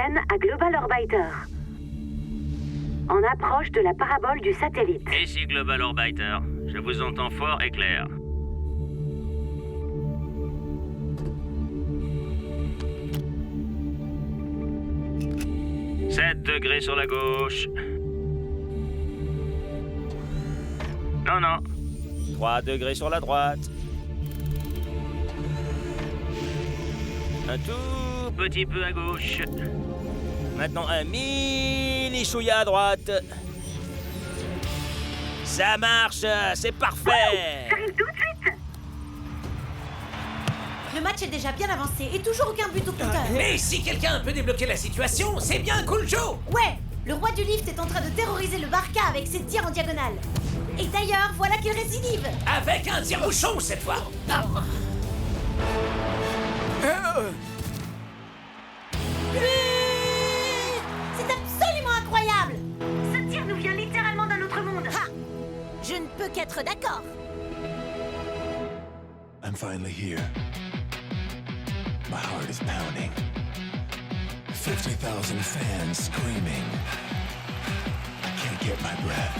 Hélène à Global Orbiter. En approche de la parabole du satellite. Ici Global Orbiter. Je vous entends fort et clair. « 7 degrés sur la gauche. Non, non. 3 degrés sur la droite. Un tout petit peu à gauche. Maintenant un mini chouïa à droite. Ça marche, c'est parfait. J'arrive tout de suite. Le match est déjà bien avancé et toujours aucun but au compteur. Mais si quelqu'un peut débloquer la situation, c'est bien Cool Joe. Ouais, le roi du lift est en train de terroriser le Barca avec ses tirs en diagonale. Et d'ailleurs, voilà qu'il récidive. Avec un tire-bouchon cette fois. C'est absolument incroyable. Ce tir nous vient littéralement d'un autre monde. Ha! Je ne peux qu'être d'accord. I'm finally here. My heart is pounding. 50,000 fans screaming. I can't get my breath.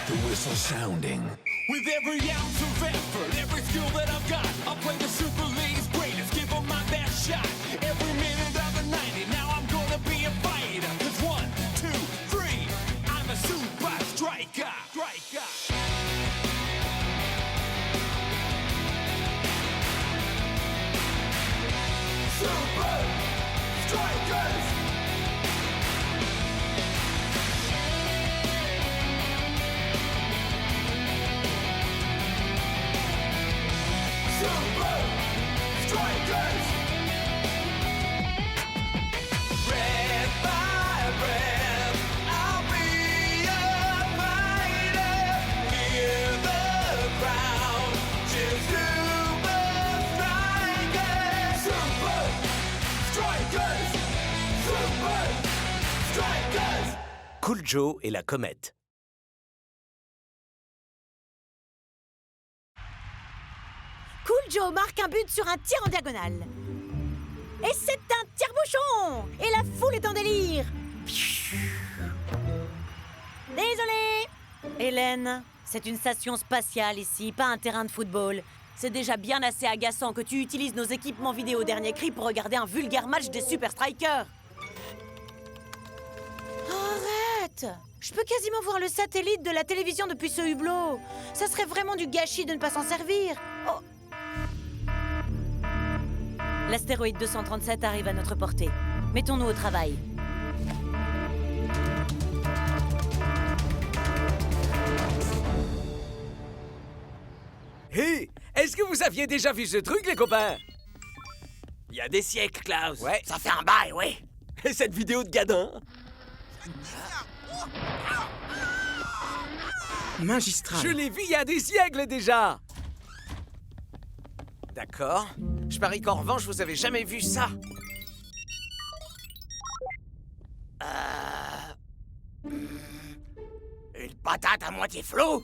The whistle sounding. With every ounce of effort, every skill that I've got, I'll play the Super League's greatest, give them my best shot. Every minute of the 90, now I'm gonna be a fighter. 'Cause 1, 2, 3, I'm a super striker. Super Strikers! Super Strikers! Breath by breath, I'll be a fighter. Hear the crowd cheer Super Strikers! Super Strikers! Super Strikers! Cool Joe et la comète. Cool Joe marque un but sur un tir en diagonale. Et c'est un tire-bouchon. Et la foule est en délire. Désolé. Hélène, c'est une station spatiale ici, pas un terrain de football. C'est déjà bien assez agaçant que tu utilises nos équipements vidéo dernier cri pour regarder un vulgaire match des Super Strikers. Arrête! Je peux quasiment voir le satellite de la télévision depuis ce hublot. Ça serait vraiment du gâchis de ne pas s'en servir. Oh. L'astéroïde 237 arrive à notre portée. Mettons-nous au travail. Hé, est-ce que vous aviez déjà vu ce truc, les copains? Il y a des siècles, Klaus. Ouais. Ça fait un bail, ouais. Et cette vidéo de gadin? Magistral. Je l'ai vu il y a des siècles déjà. D'accord. Je parie qu'en revanche, vous avez jamais vu ça. Une patate à moitié flot?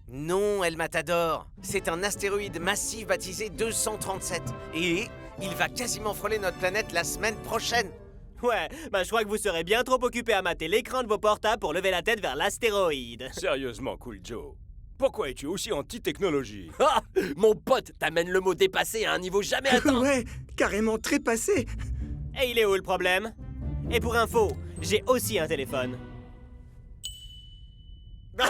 Non, El Matador. C'est un astéroïde massif baptisé 237. Et il va quasiment frôler notre planète la semaine prochaine. Ouais, bah je crois que vous serez bien trop occupé à mater l'écran de vos portables pour lever la tête vers l'astéroïde. Sérieusement, Cool Joe. Pourquoi es-tu aussi anti-technologie? Ah! Mon pote t'amène le mot dépassé à un niveau jamais atteint. Ouais, carrément trépassé. Et il est où le problème? Et pour info, j'ai aussi un téléphone. Quoi?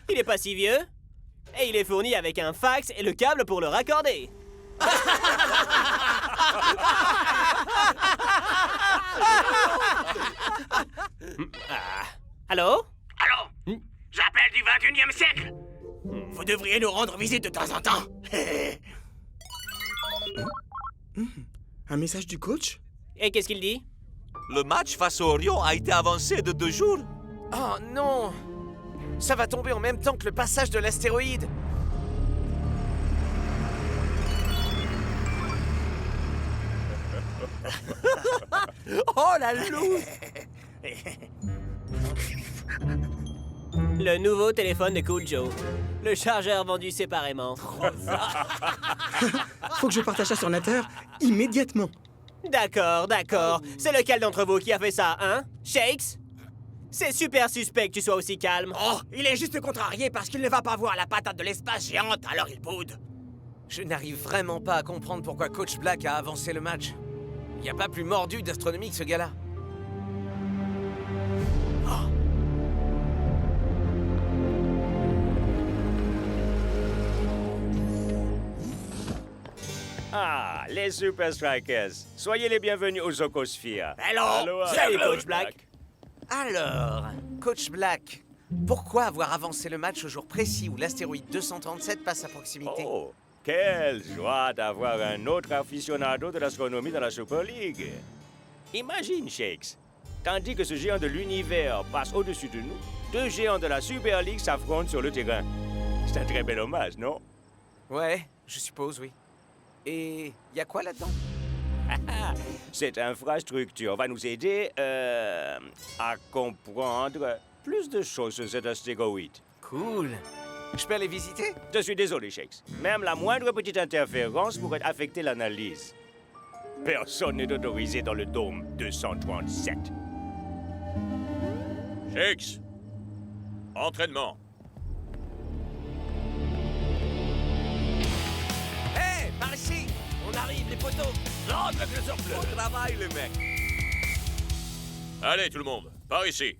Il est pas si vieux. Et il est fourni avec un fax et le câble pour le raccorder. Allô? Allô? J'appelle du 21e siècle. Vous devriez nous rendre visite de temps en temps. Un message du coach? Et qu'est-ce qu'il dit? Le match face au Orion a été avancé de 2 jours. Oh non! Ça va tomber en même temps que le passage de l'astéroïde. Oh la loose! Le nouveau téléphone de Cool Joe. Le chargeur vendu séparément. Faut que je partage ça sur Natter immédiatement. D'accord, d'accord. C'est lequel d'entre vous qui a fait ça, hein? Shakes? C'est super suspect que tu sois aussi calme. Oh, il est juste contrarié parce qu'il ne va pas voir la patate de l'espace géante, alors il boude. Je n'arrive vraiment pas à comprendre pourquoi Coach Black a avancé le match. Il n'y a pas plus mordu d'astronomie que ce gars-là. Ah, les Super Strikers. Soyez les bienvenus aux Zocosphere. Hello, Salut, Coach Black. Alors, Coach Black, pourquoi avoir avancé le match au jour précis où l'astéroïde 237 passe à proximité? Oh, quelle joie d'avoir un autre aficionado de l'astronomie dans la Super League. Imagine, Shakes. Tandis que ce géant de l'univers passe au-dessus de nous, deux géants de la Super League s'affrontent sur le terrain. C'est un très bel hommage, non? Ouais, je suppose, oui. Et y a quoi là-dedans? Cette infrastructure va nous aider à comprendre plus de choses sur cet astéroïde. Cool. Je peux aller visiter? Je suis désolé, Shakes. Même la moindre petite interférence pourrait affecter l'analyse. Personne n'est autorisé dans le dôme 237. Shakes, entraînement. Hé, par ici! On arrive, les poteaux! Rentre avec le surplus. Bon travail, les mecs. Allez, tout le monde, par ici.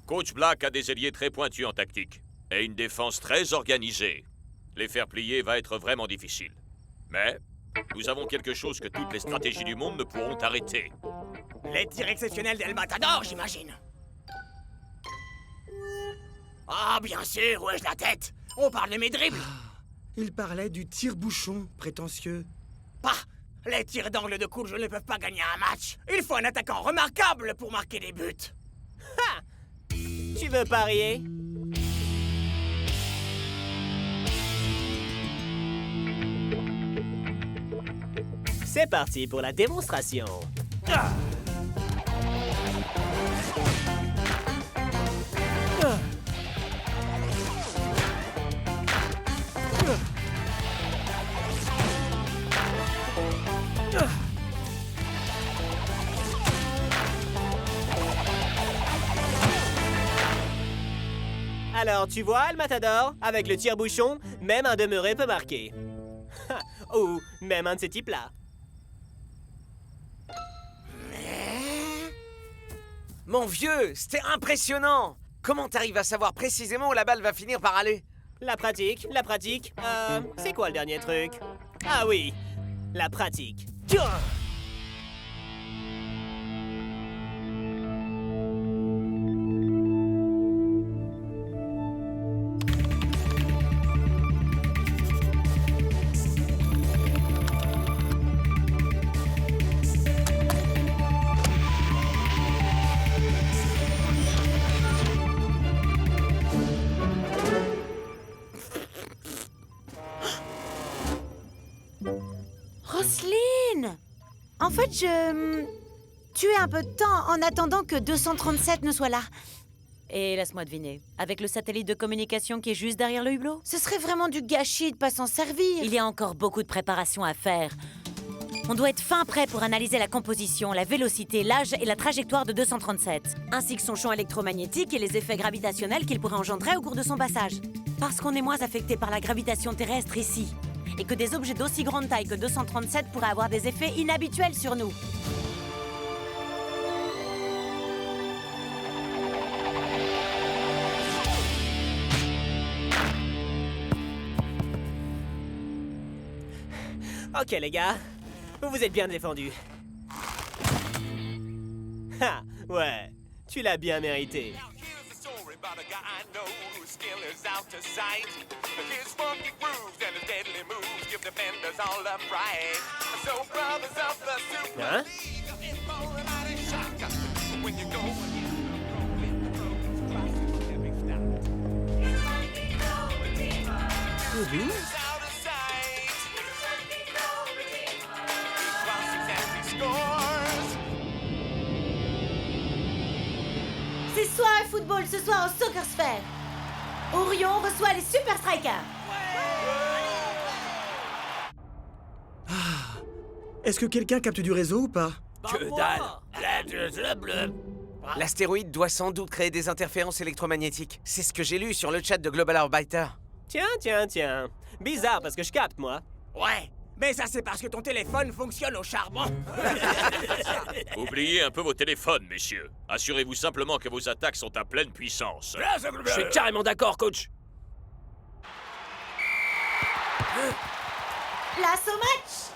Coach Black a des ailiers très pointus en tactique et une défense très organisée. Les faire plier va être vraiment difficile. Mais nous avons quelque chose que toutes les stratégies du monde ne pourront arrêter. Les tirs exceptionnels d'El Matador, j'imagine. Ah, bien sûr, où ai-je la tête? On parle de mes dribbles. Il parlait du tire-bouchon prétentieux. Pas. Les tirs d'angle de Cool Joe ne peuvent pas gagner un match. Il faut un attaquant remarquable pour marquer des buts. Ha! Tu veux parier? C'est parti pour la démonstration. Ah! Ah! Ah! Alors, tu vois, El Matador, avec le tire-bouchon, même un demeuré peut marquer. Ou même un de ces types-là. Mon vieux, c'était impressionnant! Comment t'arrives à savoir précisément où la balle va finir par aller? La pratique, la pratique. C'est quoi le dernier truc? Ah oui, la pratique. Roselyne! En fait, je tuais un peu de temps en attendant que 237 ne soit là. Et laisse-moi deviner, avec le satellite de communication qui est juste derrière le hublot? Ce serait vraiment du gâchis de pas s'en servir. Il y a encore beaucoup de préparation à faire. On doit être fin prêt pour analyser la composition, la vélocité, l'âge et la trajectoire de 237, ainsi que son champ électromagnétique et les effets gravitationnels qu'il pourrait engendrer au cours de son passage. Parce qu'on est moins affecté par la gravitation terrestre ici, et que des objets d'aussi grande taille que 237 pourraient avoir des effets inhabituels sur nous. Ok les gars, vous vous êtes bien défendus. Ha, ouais, tu l'as bien mérité. Now here's a story about a guy I know whose skill is out of sight. His funky grooves and his deadly moves give defenders all the fright. So brothers of the Super Hein? League are in for an automatic shock. When you go out of sight. He crosses and he scores. C'est soit football ce soir au Soccer Sphere. Orion reçoit les Super Strikers. Est-ce que quelqu'un capte du réseau ou pas? Que dalle. L'astéroïde doit sans doute créer des interférences électromagnétiques. C'est ce que j'ai lu sur le chat de Global Orbiter. Tiens. Bizarre parce que je capte, moi. Ouais, mais ça c'est parce que ton téléphone fonctionne au charbon. Oubliez un peu vos téléphones, messieurs. Assurez-vous simplement que vos attaques sont à pleine puissance. Je suis carrément d'accord, coach. Place au match.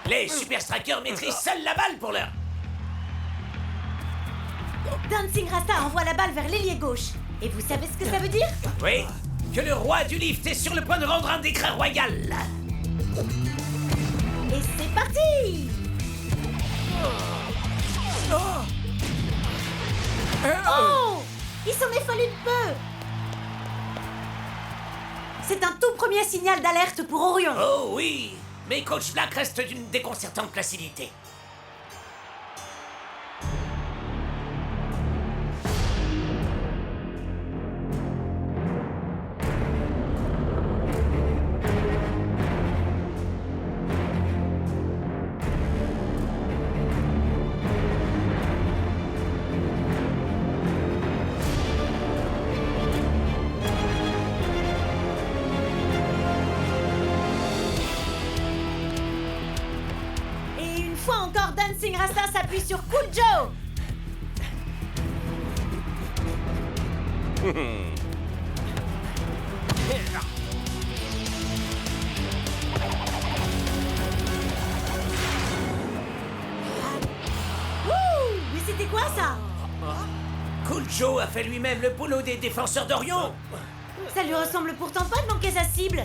Les Super Strikers maîtrisent seuls la balle pour l'heure. Dancing Rasta envoie la balle vers l'ailier gauche. Et vous savez ce que ça veut dire? Oui, que le roi du lift est sur le point de rendre un décret royal. Et c'est parti! Oh! Il s'en est fallu de peu! C'est un tout premier signal d'alerte pour Orion. Oh oui, mais Coach Black reste d'une déconcertante placidité. Dancing Rasta s'appuie sur Cool Joe. Mais c'était quoi ça? Cool Joe a fait lui-même le polo des défenseurs d'Orion. Ça lui ressemble pourtant pas de manquer sa cible.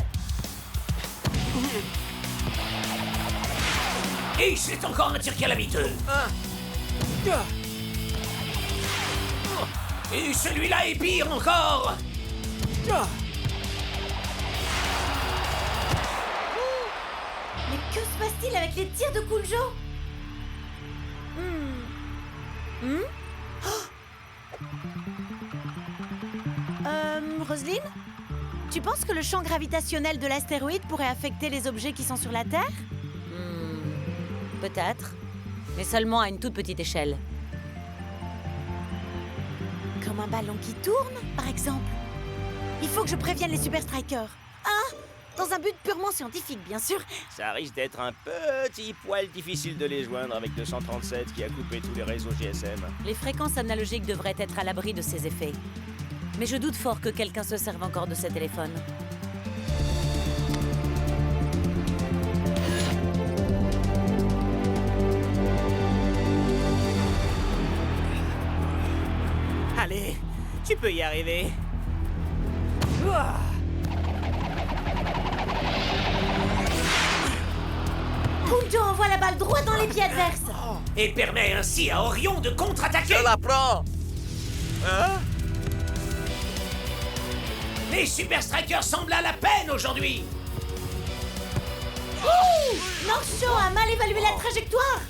Et c'est encore un tir calamiteux. Et celui-là est pire encore. Mais que se passe-t-il avec les tirs de Cool Joe? Roselyne? Tu penses que le champ gravitationnel de l'astéroïde pourrait affecter les objets qui sont sur la Terre? Peut-être, mais seulement à une toute petite échelle. Comme un ballon qui tourne, par exemple. Il faut que je prévienne les Super Strikers. Dans un but purement scientifique, bien sûr. Ça risque d'être un petit poil difficile de les joindre avec 237 qui a coupé tous les réseaux GSM. Les fréquences analogiques devraient être à l'abri de ces effets. Mais je doute fort que quelqu'un se serve encore de ces téléphones. Allez, tu peux y arriver. Cool Joe envoie la balle droit dans les pieds adverses. Et permet ainsi à Orion de contre-attaquer. Je la prends. Les Super Strikers semblent à la peine aujourd'hui. North Show a mal évalué la trajectoire.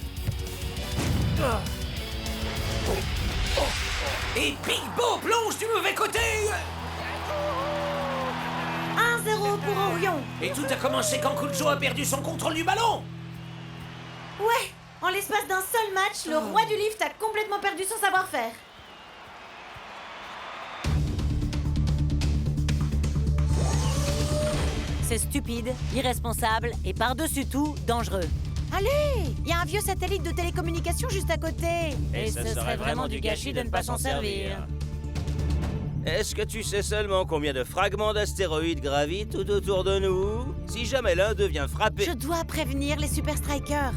Et Big Bo plonge du mauvais côté. 1-0 pour Orion. Et tout a commencé quand Cool Joe a perdu son contrôle du ballon. Ouais, en l'espace d'un seul match, le roi du lift a complètement perdu son savoir-faire. C'est stupide, irresponsable et par-dessus tout, dangereux. Allez, il y a un vieux satellite de télécommunication juste à côté. Et ce serait vraiment du gâchis de ne pas s'en servir. Est-ce que tu sais seulement combien de fragments d'astéroïdes gravitent tout autour de nous? Si jamais l'un d'eux vient frapper... Je dois prévenir les Super Strikers.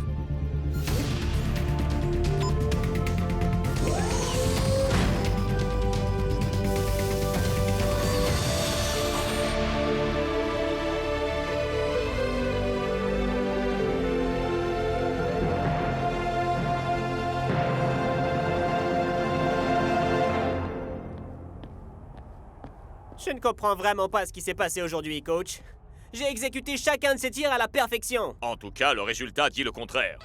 Je ne comprends vraiment pas ce qui s'est passé aujourd'hui, coach. J'ai exécuté chacun de ces tirs à la perfection. En tout cas, le résultat dit le contraire.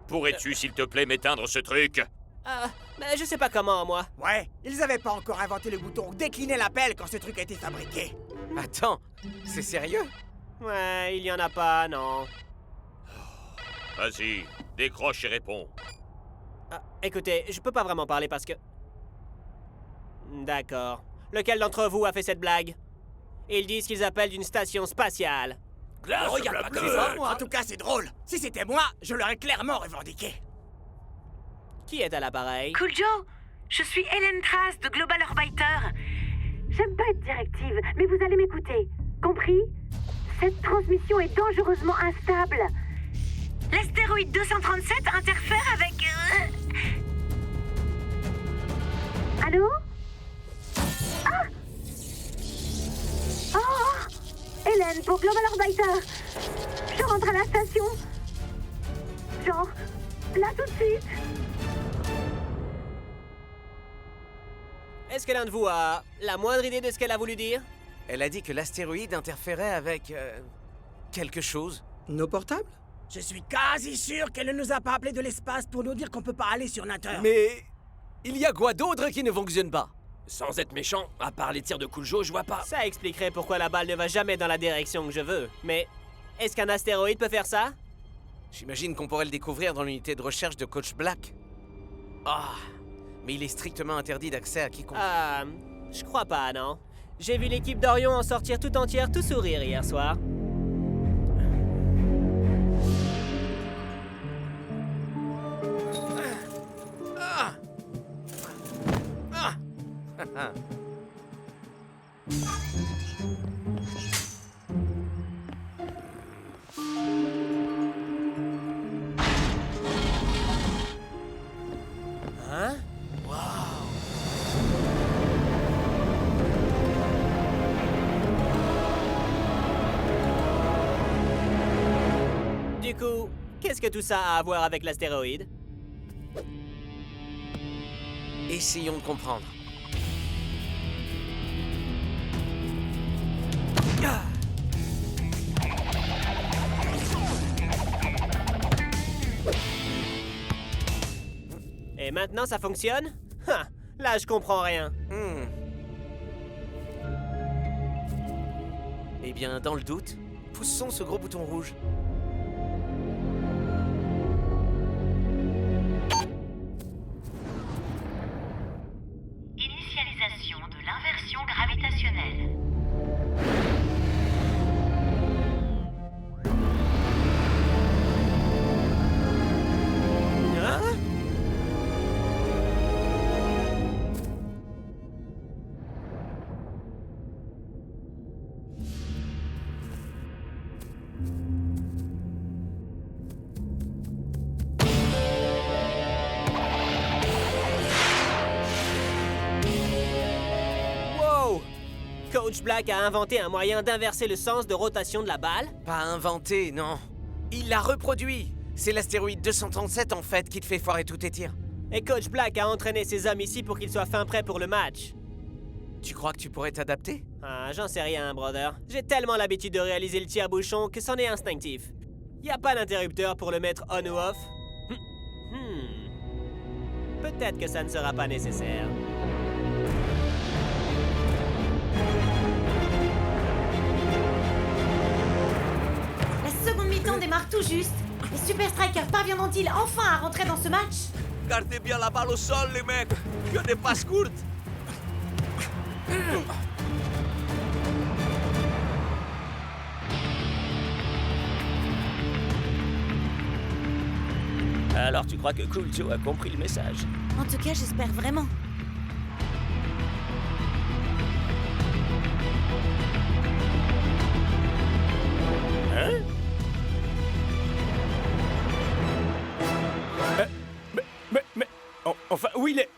Pourrais-tu, s'il te plaît, m'éteindre ce truc? Je sais pas comment, moi. Ouais, ils avaient pas encore inventé le bouton décliner l'appel quand ce truc a été fabriqué. Attends, c'est sérieux? Ouais, il y en a pas, non. Vas-y, décroche et réponds. Écoutez, je peux pas vraiment parler parce que... D'accord. Lequel d'entre vous a fait cette blague? Ils disent qu'ils appellent d'une station spatiale. Regarde pas comme ça, moi. En tout cas, c'est drôle. Si c'était moi, je l'aurais clairement revendiqué. Qui est à l'appareil? Cool Joe, je suis Hélène Trace de Global Orbiter. J'aime pas être directive, mais vous allez m'écouter. Compris? Cette transmission est dangereusement instable. L'astéroïde 237 interfère avec... Allô? Ah! Oh! Hélène, pour Global Orbiter. Je rentre à la station. Genre, là tout de suite. Est-ce que l'un de vous a la moindre idée de ce qu'elle a voulu dire? Elle a dit que l'astéroïde interférait avec... quelque chose. Nos portables? Je suis quasi sûr qu'elle ne nous a pas appelés de l'espace pour nous dire qu'on peut pas aller sur Natter. Mais... il y a quoi d'autre qui ne fonctionne pas? Sans être méchant, à part les tirs de Cool Joe, je vois pas. Ça expliquerait pourquoi la balle ne va jamais dans la direction que je veux. Mais est-ce qu'un astéroïde peut faire ça? J'imagine qu'on pourrait le découvrir dans l'unité de recherche de Coach Black. Ah, mais il est strictement interdit d'accès à quiconque. Je crois pas, non. J'ai vu l'équipe d'Orion en sortir tout entière, tout sourire hier soir. Hein? Du coup, qu'est-ce que tout ça a à voir avec l'astéroïde? Essayons de comprendre. Et maintenant, ça fonctionne? Là, je comprends rien. Eh bien, dans le doute, poussons ce gros bouton rouge. Initialisation de l'inversion gravitationnelle. Coach Black a inventé un moyen d'inverser le sens de rotation de la balle? Pas inventé, non. Il l'a reproduit. C'est l'astéroïde 237 en fait qui te fait foirer tous tes tirs. Et Coach Black a entraîné ses hommes ici pour qu'ils soient fin prêts pour le match. Tu crois que tu pourrais t'adapter? J'en sais rien, brother. J'ai tellement l'habitude de réaliser le tire-bouchon que c'en est instinctif. Y a pas d'interrupteur pour le mettre on ou off? Peut-être que ça ne sera pas nécessaire. La seconde mi-temps démarre tout juste. Les Super Strikers parviendront-ils enfin à rentrer dans ce match? Gardez bien la balle au sol, les mecs. Que des passes courtes. Alors tu crois que Cool Joe a compris le message? En tout cas, j'espère vraiment. Hein? Mais... Enfin, où il est?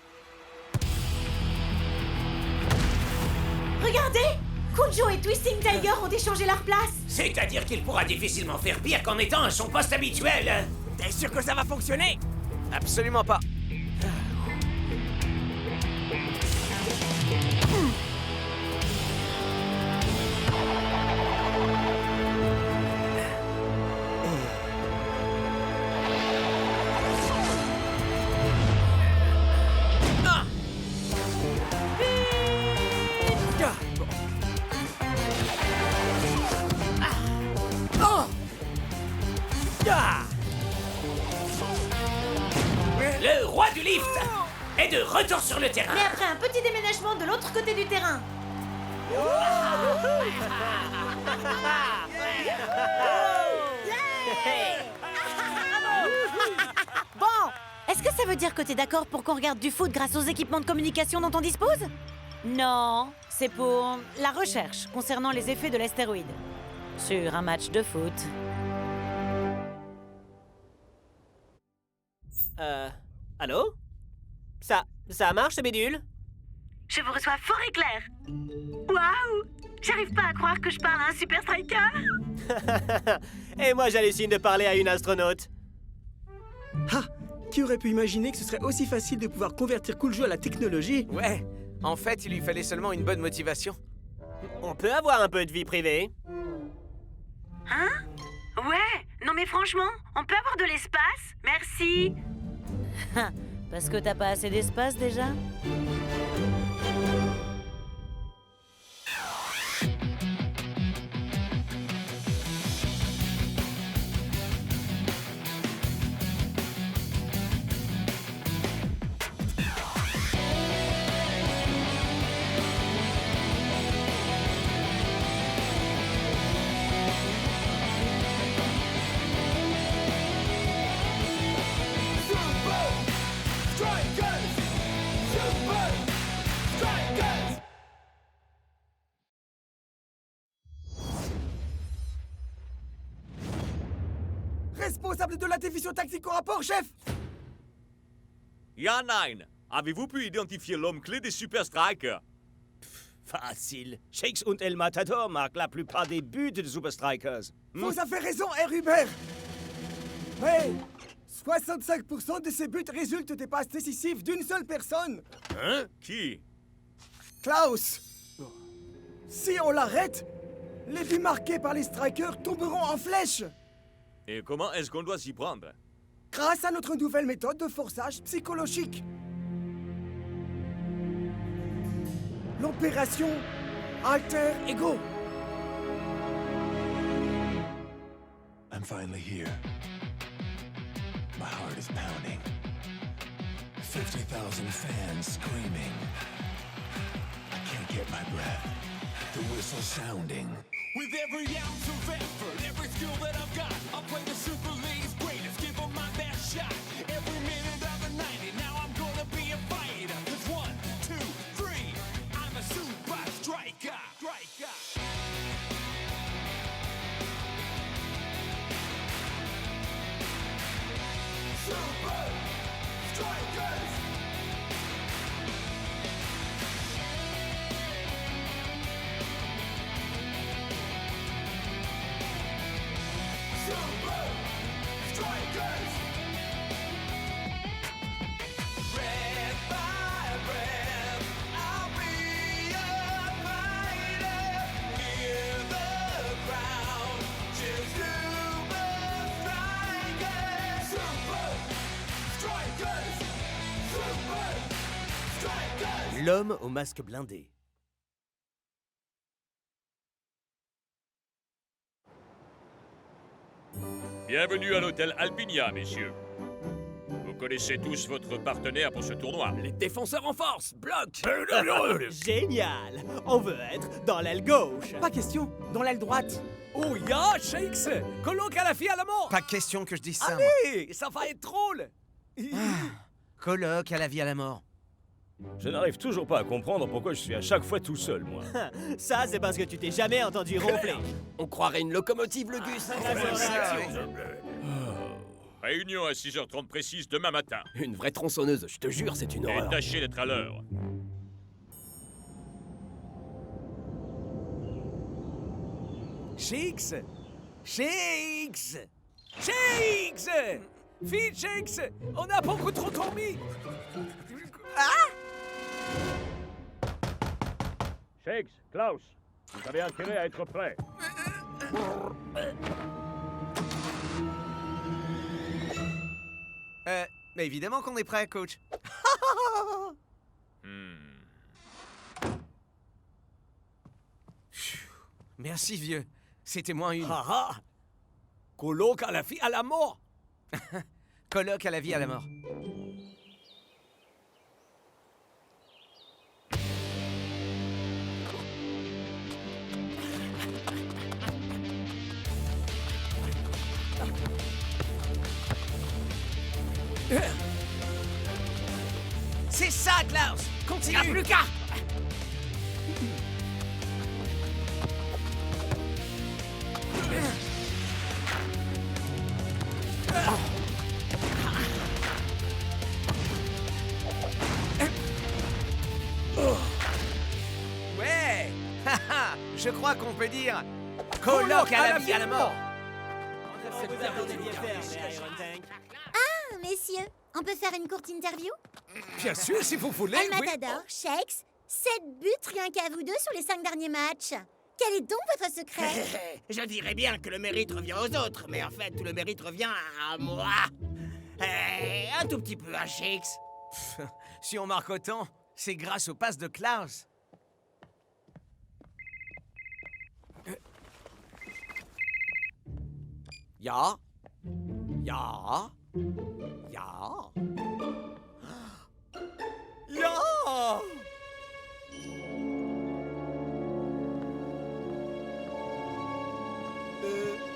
Regardez! Cool Joe et Twisting Tiger ont échangé leur place. C'est-à-dire qu'il pourra difficilement faire pire qu'en étant à son poste habituel. T'es sûr que ça va fonctionner? Absolument pas. roi du lift est de retour sur le terrain. Mais après un petit déménagement de l'autre côté du terrain. Bon, est-ce que ça veut dire que t'es d'accord pour qu'on regarde du foot grâce aux équipements de communication dont on dispose? Non, c'est pour la recherche concernant les effets de l'astéroïde sur un match de foot. Allô? Ça marche, ce bidule? Je vous reçois fort et clair. Waouh! J'arrive pas à croire que je parle à un super striker. Et moi, j'hallucine de parler à une astronaute. Ah, qui aurait pu imaginer que ce serait aussi facile de pouvoir convertir Cool Joe à la technologie? Ouais, en fait, il lui fallait seulement une bonne motivation. On peut avoir un peu de vie privée. Hein? Ouais, non mais franchement, on peut avoir de l'espace? Merci. Parce que t'as pas assez d'espace déjà? Responsable de la dévision tactique au rapport, chef! Ja, nein. Avez-vous pu identifier l'homme clé des Super Strikers? Facile. Shakes und El Matador marquent la plupart des buts des Super Strikers. Vous avez raison, R. Hubert! Mais 65% de ces buts résultent des passes décisives d'une seule personne! Hein? Qui? Klaus! Si on l'arrête, les buts marqués par les strikers tomberont en flèche! Et comment est-ce qu'on doit s'y prendre? Grâce à notre nouvelle méthode de forçage psychologique. L'opération Alter Ego. I'm finally here. My heart is pounding. 50,000 fans screaming. I can't get my breath. The whistle sounding. With every ounce of effort, every skill that I've got, I'll play the Super League's greatest, give them my best shot. Every minute of the 90, now I'm gonna be a fighter. 'Cause 1, 2, 3, I'm a super striker. Super Strikers! Super Strikers! Breath by breath, I'll be a fighter. Hear the crowd cheer Super Strikers! Super Strikers! Super Strikers! L'homme au masque blindé. Bienvenue à l'hôtel Alpinia, messieurs. Vous connaissez tous votre partenaire pour ce tournoi. Les défenseurs en force, bloc. Génial! On veut être dans l'aile gauche. Pas question, dans l'aile droite. Oh ya, Shakes, colloque à la fille à la mort. Pas question que je dise ça. moi. Allez, ça va être drôle. Colloque à la vie à la mort. Je n'arrive toujours pas à comprendre pourquoi je suis à chaque fois tout seul, moi. Ça, c'est parce que tu t'es jamais entendu ronfler. On croirait une locomotive, le Gus. Réunion à 6h30 précise demain matin. Une vraie tronçonneuse, je te jure, c'est une Et horreur. tâchez d'être à l'heure. Shakes! Shakes! Shakes! Vite, Shakes! On a beaucoup trop dormi! Shakes, Klaus, vous avez intérêt à être prêts. Mais évidemment qu'on est prêt, coach. Merci, vieux. C'était moins une. Ah ah! Colloque à la vie à la mort! Colloque à la vie à la mort. C'est ça, Klaus! Continue! Il n'y a plus qu'à. Ouais! Haha, je crois qu'on peut dire colloque à la vie à la mort! Ah, messieurs, on peut faire une courte interview? Bien sûr, si vous voulez. El oui. Matador, Shakes, 7 buts rien qu'à vous deux sur les 5 derniers matchs. Quel est donc votre secret? Je dirais bien que le mérite revient aux autres, mais en fait, tout le mérite revient à moi. Un tout petit peu à Shakes. Si on marque autant, c'est grâce aux passes de Klaus. Ja. Ja. Ja. Ja.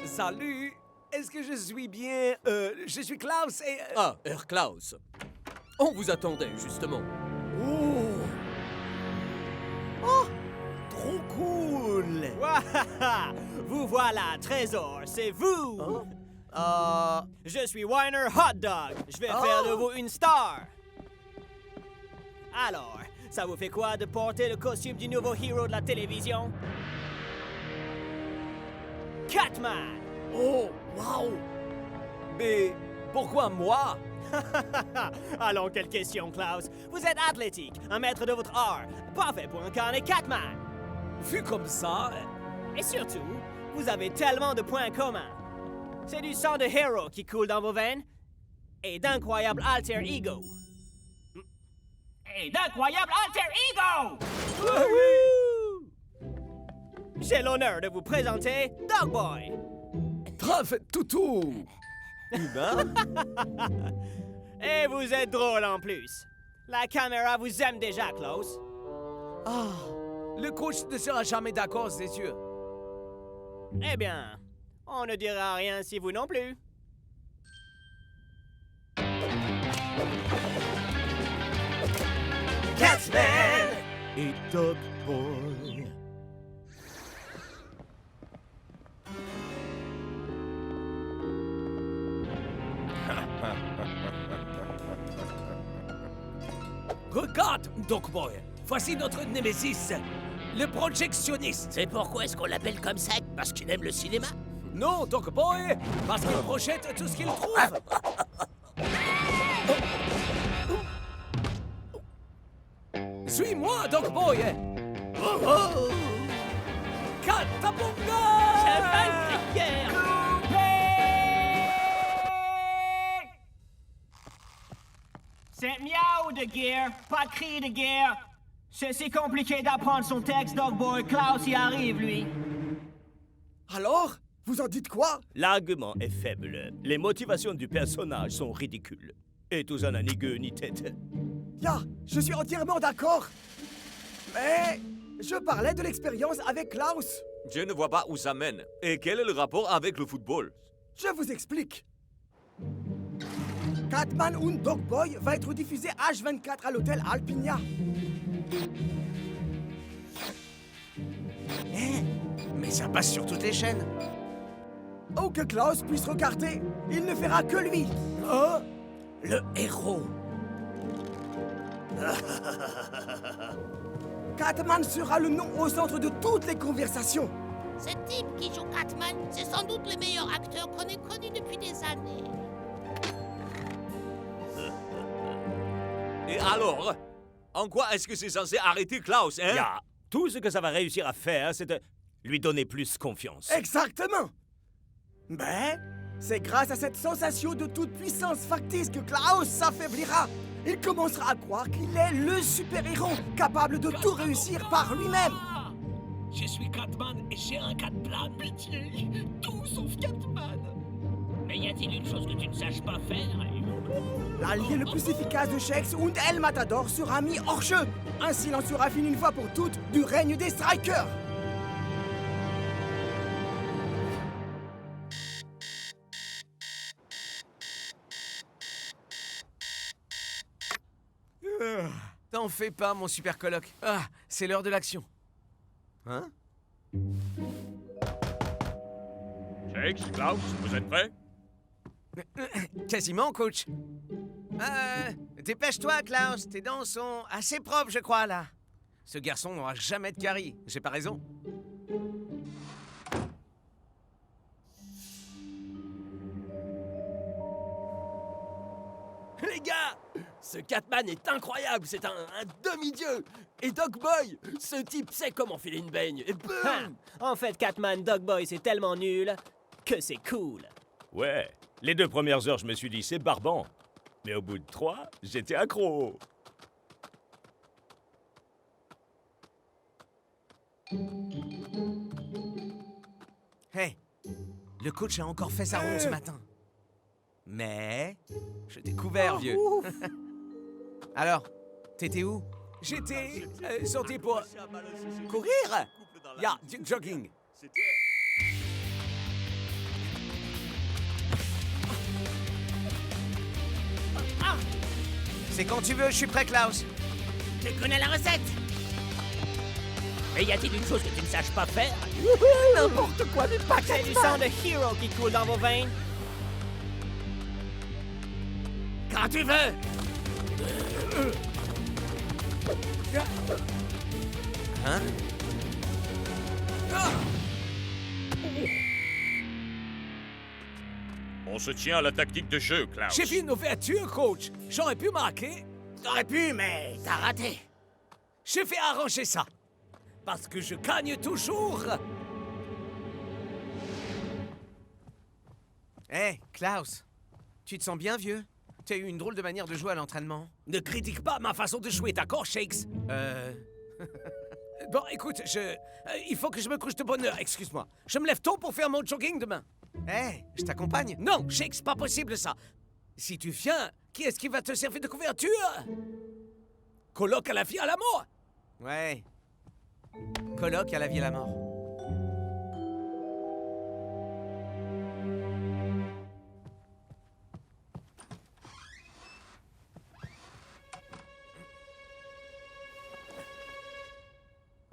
Salut. Est-ce que je suis bien... je suis Klaus et... Ah, Herr Klaus. On vous attendait, justement. Oh, trop cool. Wahaha! Vous voilà, Trésor, c'est vous! Je suis Weiner Hot Dog. Je vais faire de vous une star. Alors, ça vous fait quoi de porter le costume du nouveau héros de la télévision? Catman! Oh, wow. Mais pourquoi moi? Allons, quelle question, Klaus. Vous êtes athlétique, un maître de votre art, parfait pour incarner Catman. Vu comme ça... Et surtout, vous avez tellement de points communs. C'est du sang de héros qui coule dans vos veines et d'incroyables alter ego. J'ai l'honneur de vous présenter Dogboy. Traf toutou. Humain? Et vous êtes drôle en plus. La caméra vous aime déjà, Klaus. Ah, le coach ne sera jamais d'accord, c'est sûr. Eh bien, on ne dira rien si vous non plus. Catman et Dogboy. Regarde, Dogboy. Voici notre némésis, le projectionniste. Et pourquoi est-ce qu'on l'appelle comme ça? Parce qu'il aime le cinéma? Non, Dogboy, parce qu'il projette tout ce qu'il trouve. Suis-moi, Dogboy. Katabunga! C'est miaou de guerre, pas de cri de guerre. C'est si compliqué d'apprendre son texte, Dogboy. Klaus y arrive, lui. Alors, vous en dites quoi? L'argument est faible. Les motivations du personnage sont ridicules. Et tout ça n'a ni queue ni tête. Ya, je suis entièrement d'accord. Mais je parlais de l'expérience avec Klaus. Je ne vois pas où ça mène. Et quel est le rapport avec le football? Je vous explique. Catman und Dogboy va être diffusé H24 à l'hôtel Alpinia. Mais ça passe sur toutes les chaînes. Oh, que Klaus puisse regarder. Il ne verra que lui. Oh, le héros. Catman sera le nom au centre de toutes les conversations. Ce type qui joue Catman, c'est sans doute le meilleur acteur qu'on ait connu depuis des années. Et alors? En quoi est-ce que c'est censé arrêter Klaus, hein? Ya, tout ce que ça va réussir à faire, c'est de lui donner plus confiance. Exactement. Mais c'est grâce à cette sensation de toute puissance factice que Klaus s'affaiblira. Il commencera à croire qu'il est le super-héros, capable de tout réussir par lui-même. Je suis Catman et j'ai un Catplan. Pitié, tout sauf Catman. Mais y a-t-il une chose que tu ne saches pas faire? L'allié le plus efficace de Shakes und El Matador sera mis hors jeu. Un silence sera fini une fois pour toutes du règne des Strikers. T'en fais pas, mon super coloc. Ah, c'est l'heure de l'action. Hein? Shakes, Klaus, vous êtes prêts? Quasiment, coach. Dépêche-toi, Klaus. Tes dents sont assez propres, je crois, là. Ce garçon n'aura jamais de carie. J'ai pas raison. Les gars, ce Catman est incroyable, c'est un demi-dieu. Et Dog Boy, ce type sait comment filer une baigne. Et boum! En fait, Catman, Dog Boy, c'est tellement nul que c'est cool. Ouais, les 2 premières heures, je me suis dit, c'est barbant. Mais au bout de 3, j'étais accro. Hey, le coach a encore fait sa ronde ce matin. Mais je t'ai couvert, vieux. Alors, t'étais où? J'étais sorti pour courir. Jogging. C'est quand tu veux, je suis prêt, Klaus. Tu connais la recette? Mais y a-t-il une chose que tu ne saches pas faire? N'importe quoi, mais pas C'est du sang de Hero qui coule dans vos veines. Quand tu veux! Hein? On se tient à la tactique de jeu, Klaus. J'ai vu une ouverture, coach. J'aurais pu marquer. T'aurais pu, mais t'as raté. Je vais arranger ça. Parce que je gagne toujours. Hé, Klaus. Tu te sens bien, vieux? Tu as eu une drôle de manière de jouer à l'entraînement. Ne critique pas ma façon de jouer, d'accord, Shakes? Bon, écoute, il faut que je me couche de bonne heure, excuse-moi. Je me lève tôt pour faire mon jogging demain. Hé, je t'accompagne. Non, Shakes, pas possible ça. Si tu viens, qui est-ce qui va te servir de couverture? Coloc à la vie à la mort. Ouais. Coloc à la vie à la mort.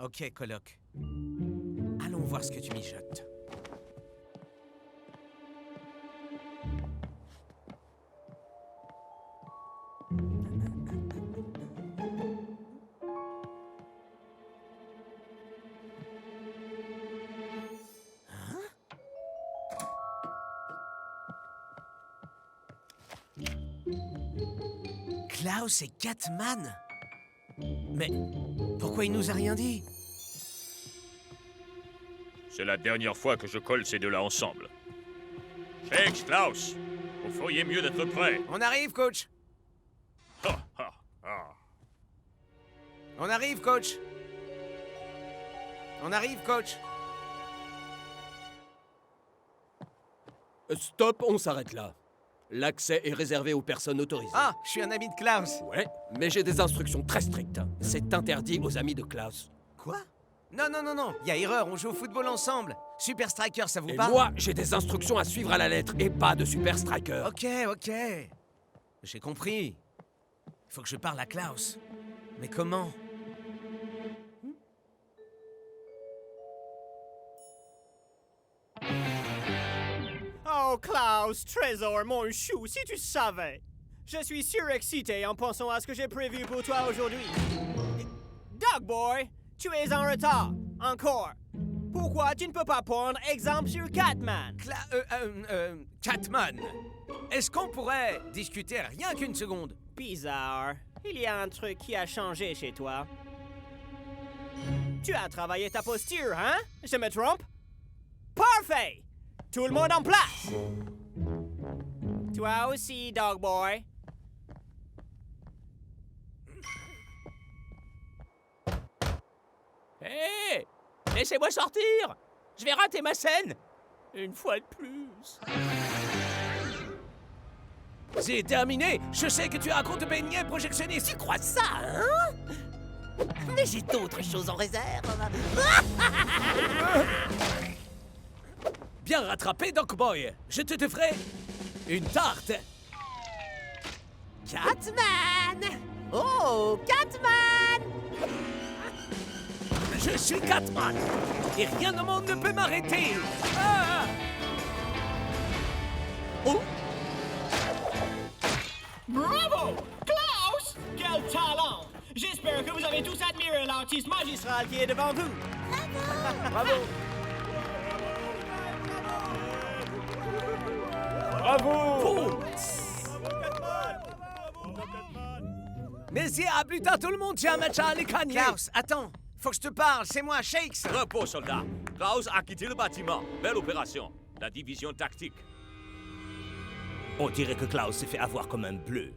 Ok, Coloc. Allons voir ce que tu mijotes. Klaus et Catman? Mais pourquoi il nous a rien dit? C'est la dernière fois que je colle ces deux-là ensemble. Shakes, Klaus, vous feriez mieux d'être prêts. On arrive, coach. Ha, ha, ha. On arrive, coach. On arrive, coach. Stop, on s'arrête là. L'accès est réservé aux personnes autorisées. Ah, je suis un ami de Klaus. Ouais, mais j'ai des instructions très strictes. C'est interdit aux amis de Klaus. Quoi? Non, non, non, non. Il y a erreur, on joue au football ensemble. Super Striker, ça vous Et parle? moi, j'ai des instructions à suivre à la lettre et pas de Super Striker. Ok, ok. J'ai compris. Il faut que je parle à Klaus. Mais comment? Oh, Klaus, Trésor, mon chou, si tu savais. Je suis surexcité en pensant à ce que j'ai prévu pour toi aujourd'hui. Dog Boy, tu es en retard. Encore. Pourquoi tu ne peux pas prendre exemple sur Catman? Catman. Est-ce qu'on pourrait discuter rien qu'une seconde? Bizarre. Il y a un truc qui a changé chez toi. Tu as travaillé ta posture, hein? Je me trompe? Parfait! Tout le monde en place! Toi aussi, Dog Boy. Hé! Laissez-moi sortir! Je vais rater ma scène! Une fois de plus. C'est terminé. Je sais que tu as un compte beignet projectionniste. Tu crois ça, hein? Mais j'ai d'autres choses en réserve. Bien rattrapé, Doc Boy. Je te devrai une tarte. Catman! Oh, Catman! Je suis Catman et rien au monde ne peut m'arrêter. Ah! Oh! Bravo! Klaus! Quel talent! J'espère que vous avez tous admiré l'artiste magistral qui est devant vous. Bravo! Bravo! Merci, à plus tard tout le monde, j'ai un match à aller gagner. Klaus, attends. Faut que je te parle. C'est moi, Shakes. Repos, soldat. Klaus a quitté le bâtiment. Belle opération. La division tactique. On dirait que Klaus s'est fait avoir comme un bleu.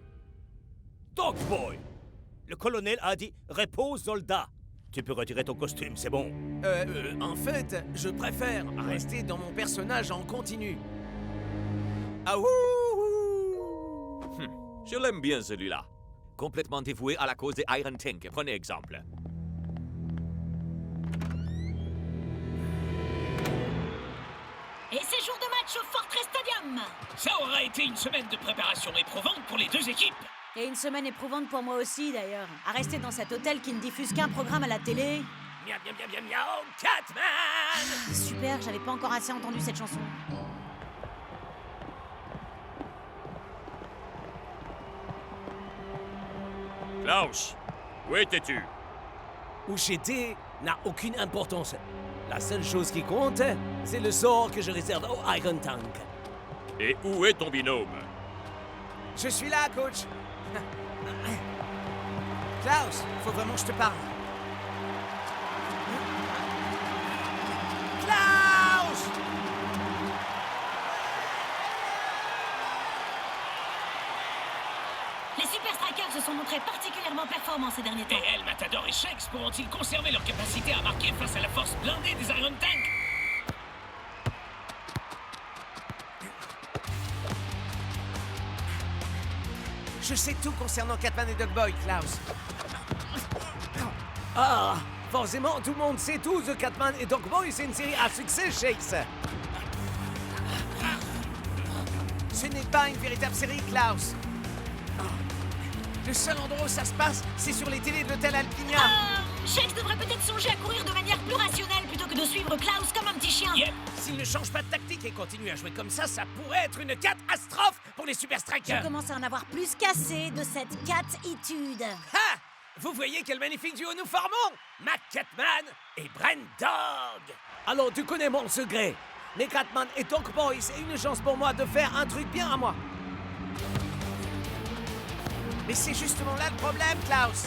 Dog Boy! Le colonel a dit « Repose, soldat ». Tu peux retirer ton costume, c'est bon. En fait, je préfère rester dans mon personnage en continu. Ah ouh! Je l'aime bien celui-là. Complètement dévoué à la cause des Iron Tank. Prenez exemple. Et c'est jour de match au Fortress Stadium. Ça aura été une semaine de préparation éprouvante pour les deux équipes. Et une semaine éprouvante pour moi aussi, d'ailleurs. À rester dans cet hôtel qui ne diffuse qu'un programme à la télé. Miaou, miaou, miaou, miaou, miaou, Catman! Super, j'avais pas encore assez entendu cette chanson. Klaus, où étais-tu? Où j'étais n'a aucune importance. La seule chose qui compte, c'est le sort que je réserve au Iron Tank. Et où est ton binôme? Je suis là, coach. Klaus, faut vraiment que je te parle. Klaus! Les Super Strikers se sont montrés particulièrement performants ces derniers temps. Et El Matador et Shakes pourront-ils conserver leur capacité à marquer face à la force blindée des Iron Tank? Je sais tout concernant Catman et Dog Boy, Klaus. Ah, forcément, tout le monde sait tout. The Catman et Dog Boy, c'est une série à succès, Shakes. Ce n'est pas une véritable série, Klaus. Le seul endroit où ça se passe, c'est sur les télés de l'hôtel Alpinia. Shakes devrait peut-être songer à courir de manière plus rationnelle plutôt que de suivre Klaus comme un petit chien. S'il ne change pas de tactique et continue à jouer comme ça pourrait être une catastrophe pour les Super Strikers. Je commence à en avoir plus qu'assez de cette catitude. Ha! Vous voyez quel magnifique duo nous formons? Mac Catman et Brent Dog. Alors, tu connais mon secret. Les Catman et Dog Boy, c'est une chance pour moi de faire un truc bien à moi. Mais c'est justement là le problème, Klaus.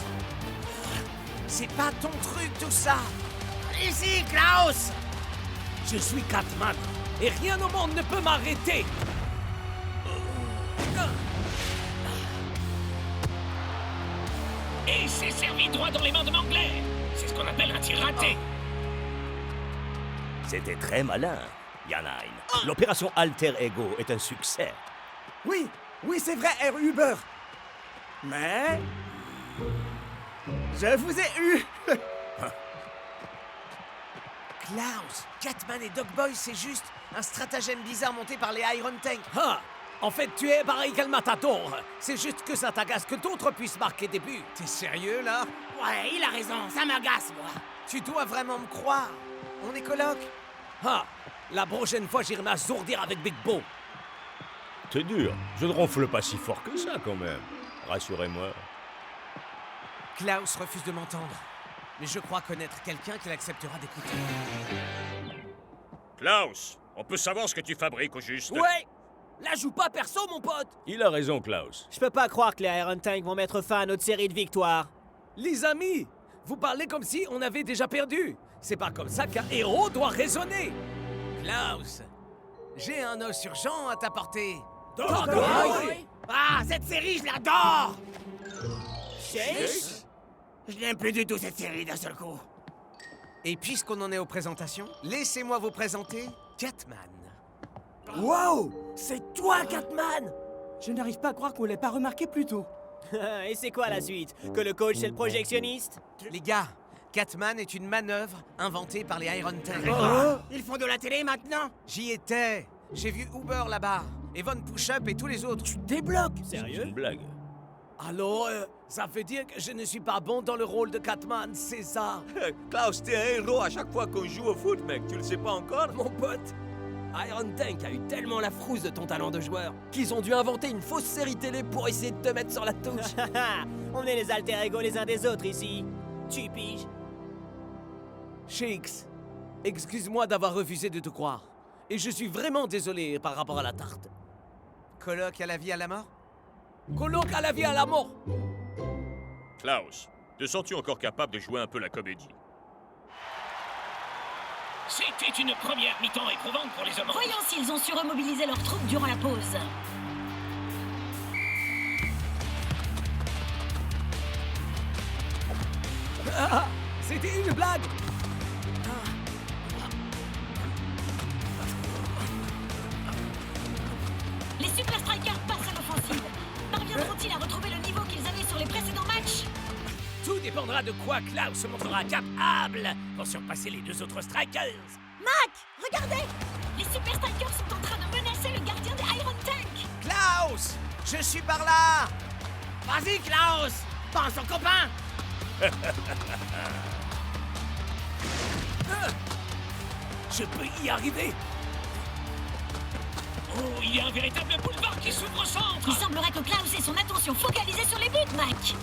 C'est pas ton truc, tout ça. Ici, Klaus! Je suis Catman, et rien au monde ne peut m'arrêter. Et c'est servi droit dans les mains de Mangler. C'est ce qu'on appelle un tir raté. C'était très malin, Yanain. L'opération Alter Ego est un succès. Oui, oui, c'est vrai, Herr Huber. Mais... je vous ai eu. Klaus, Catman et Dog Boy, c'est juste un stratagème bizarre monté par les Iron Tank. Ah! En fait, tu es pareil qu'El Matador. C'est juste que ça t'agace que d'autres puissent marquer des buts. T'es sérieux, là? Ouais, il a raison, ça m'agace, moi. Tu dois vraiment me croire. On est coloc. Ah! La prochaine fois, j'irai m'assourdir avec Big Bo. C'est dur. Je ne ronfle pas si fort que ça, quand même. Rassurez-moi. Klaus refuse de m'entendre. Mais je crois connaître quelqu'un qui l'acceptera d'écouter. Klaus, on peut savoir ce que tu fabriques au juste? Ouais! Là, joue pas perso, mon pote! Il a raison, Klaus. Je peux pas croire que les Iron Tank vont mettre fin à notre série de victoires. Les amis, vous parlez comme si on avait déjà perdu. C'est pas comme ça qu'un héros doit raisonner. Klaus, j'ai un os urgent à t'apporter. Dog Boy! Ah, cette série, je l'adore! Shakes? Je n'aime plus du tout cette série d'un seul coup. Et puisqu'on en est aux présentations, laissez-moi vous présenter Catman. Wow! C'est toi, Catman! Je n'arrive pas à croire qu'on l'ait pas remarqué plus tôt. Et c'est quoi la suite? Que le coach c'est le projectionniste? Les gars, Catman est une manœuvre inventée par les Iron Tank. Oh! Ils font de la télé maintenant? J'y étais. J'ai vu Uber là-bas, et Von Push-Up et tous les autres. Tu débloques! C'est Sérieux? une blague. Alors, ça veut dire que je ne suis pas bon dans le rôle de Catman, c'est ça? Klaus, t'es un héros à chaque fois qu'on joue au foot, mec. Tu le sais pas encore? Mon pote, Iron Tank a eu tellement la frousse de ton talent de joueur qu'ils ont dû inventer une fausse série télé pour essayer de te mettre sur la touche. On est les alter ego les uns des autres ici. Tu piges? Shakes, excuse-moi d'avoir refusé de te croire. Et je suis vraiment désolé par rapport à la tarte. Colloque à la vie à la mort? Colloque à la vie à la mort! Klaus, te sens-tu encore capable de jouer un peu la comédie? C'était une première mi-temps éprouvante pour les hommes. Voyons s'ils ont su remobiliser leurs troupes durant la pause. Ah, c'était une blague! Les Super Strikers passent à l'offensive. Parviendront-ils à retrouver le niveau qu'ils avaient sur les précédents matchs? Tout dépendra de quoi Klaus se montrera capable pour surpasser les deux autres Strikers. Mac, regardez! Les Super Strikers sont en train de menacer le gardien des Iron Tank. Klaus! Je suis par là! Vas-y, Klaus! Pense au copain! Je peux y arriver! Oh, il y a un véritable boulevard qui s'ouvre au centre. Il semblerait que Klaus ait son attention focalisée sur les buts, Mac.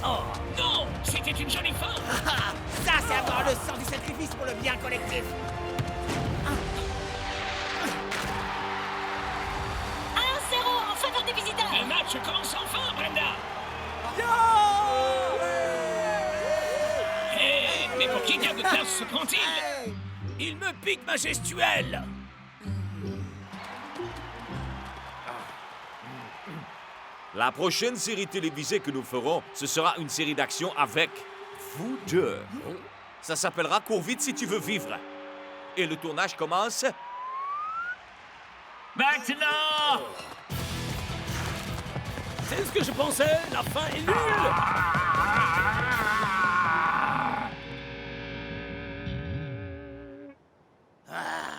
Oh, non! C'était une jolie fin. Ça, c'est avoir le sens du sacrifice pour le bien collectif. 1-0 en faveur des visiteurs. Le match commence enfin, Brenda. Hé, mais pour qui diable Klaus se prend-il? Il me pique ma gestuelle! La prochaine série télévisée que nous ferons, ce sera une série d'action avec vous deux. Ça s'appellera Cours vite si tu veux vivre. Et le tournage commence... Maintenant! C'est ce que je pensais, la fin est nulle!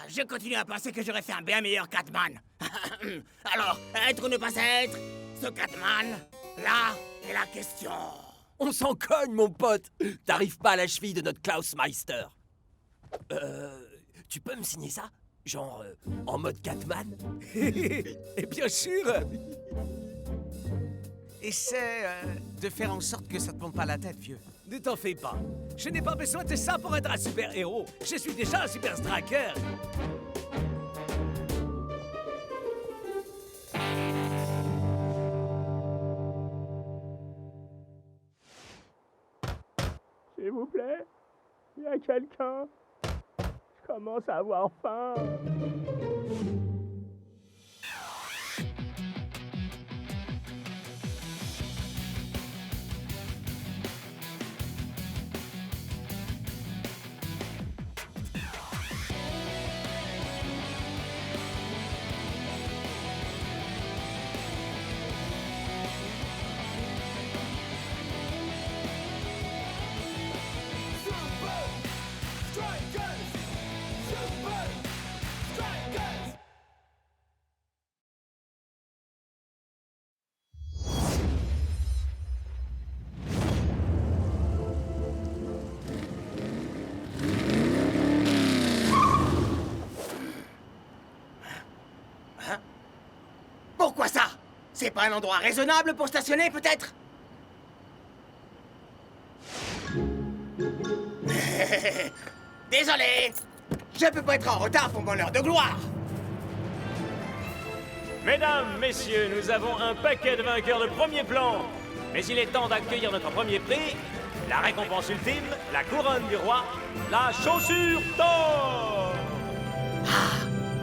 Je continue à penser que j'aurais fait un bien meilleur Catman. Alors, être ou ne pas être, ce Catman, là est la question. On s'en cogne, mon pote. T'arrives pas à la cheville de notre Klaus Meister. Tu peux me signer ça? Genre, en mode Catman? Et bien sûr! Essaie de faire en sorte que ça te monte pas la tête, vieux. Ne t'en fais pas. Je n'ai pas besoin de ça pour être un super-héros. Je suis déjà un super striker. S'il vous plaît, il y a quelqu'un. Je commence à avoir faim. Pourquoi ça? C'est pas un endroit raisonnable pour stationner, peut-être? Désolé! Je peux pas être en retard pour mon heure de gloire! Mesdames, messieurs, nous avons un paquet de vainqueurs de premier plan. Mais il est temps d'accueillir notre premier prix, la récompense ultime, la couronne du roi, la chaussure d'or.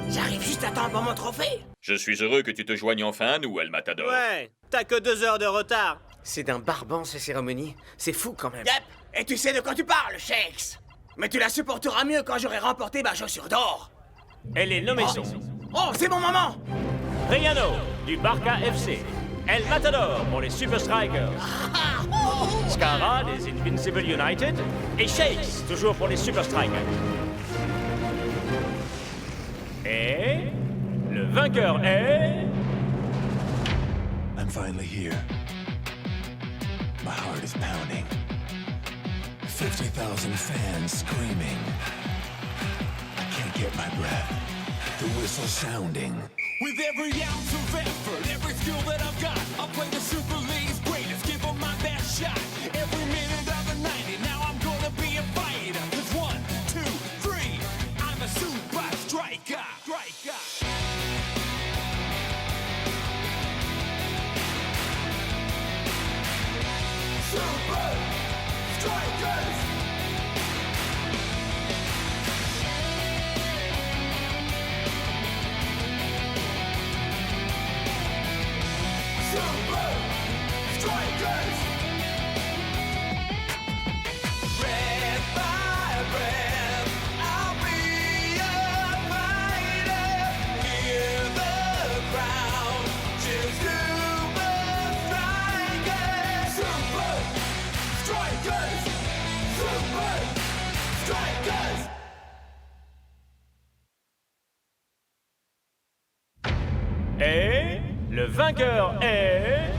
J'arrive juste à temps pour mon trophée! Je suis heureux que tu te joignes enfin à nous, El Matador. Ouais, t'as que 2 heures de retard. C'est d'un barbant, ces cérémonies. C'est fou, quand même. Yep, et tu sais de quoi tu parles, Shakes! Mais tu la supporteras mieux quand j'aurai remporté ma chaussure d'or! Elle est nommée son. Oh, c'est mon moment! Riano, du Barca FC. El Matador pour les Super Strikers. Scara des Invincible United. Et Shakes, toujours pour les Super Strikers. Et le vainqueur est... I'm finally here. my heart is pounding. 50,000 fans screaming. I can't get my breath. The whistle sounding. With every ounce of effort, every skill that I've got, I'll play the Super League's greatest, give them my best shot. Every minute of the 90, now I'm gonna be a fighter. 'Cause 1, 2, 3, I'm a super striker. Super Strikers! Super Strikers! Breath by breath, I'll be a fighter. Hear the crowd cheer Super Strikers! Super Strikers! Super Strikers! Et le vainqueur est...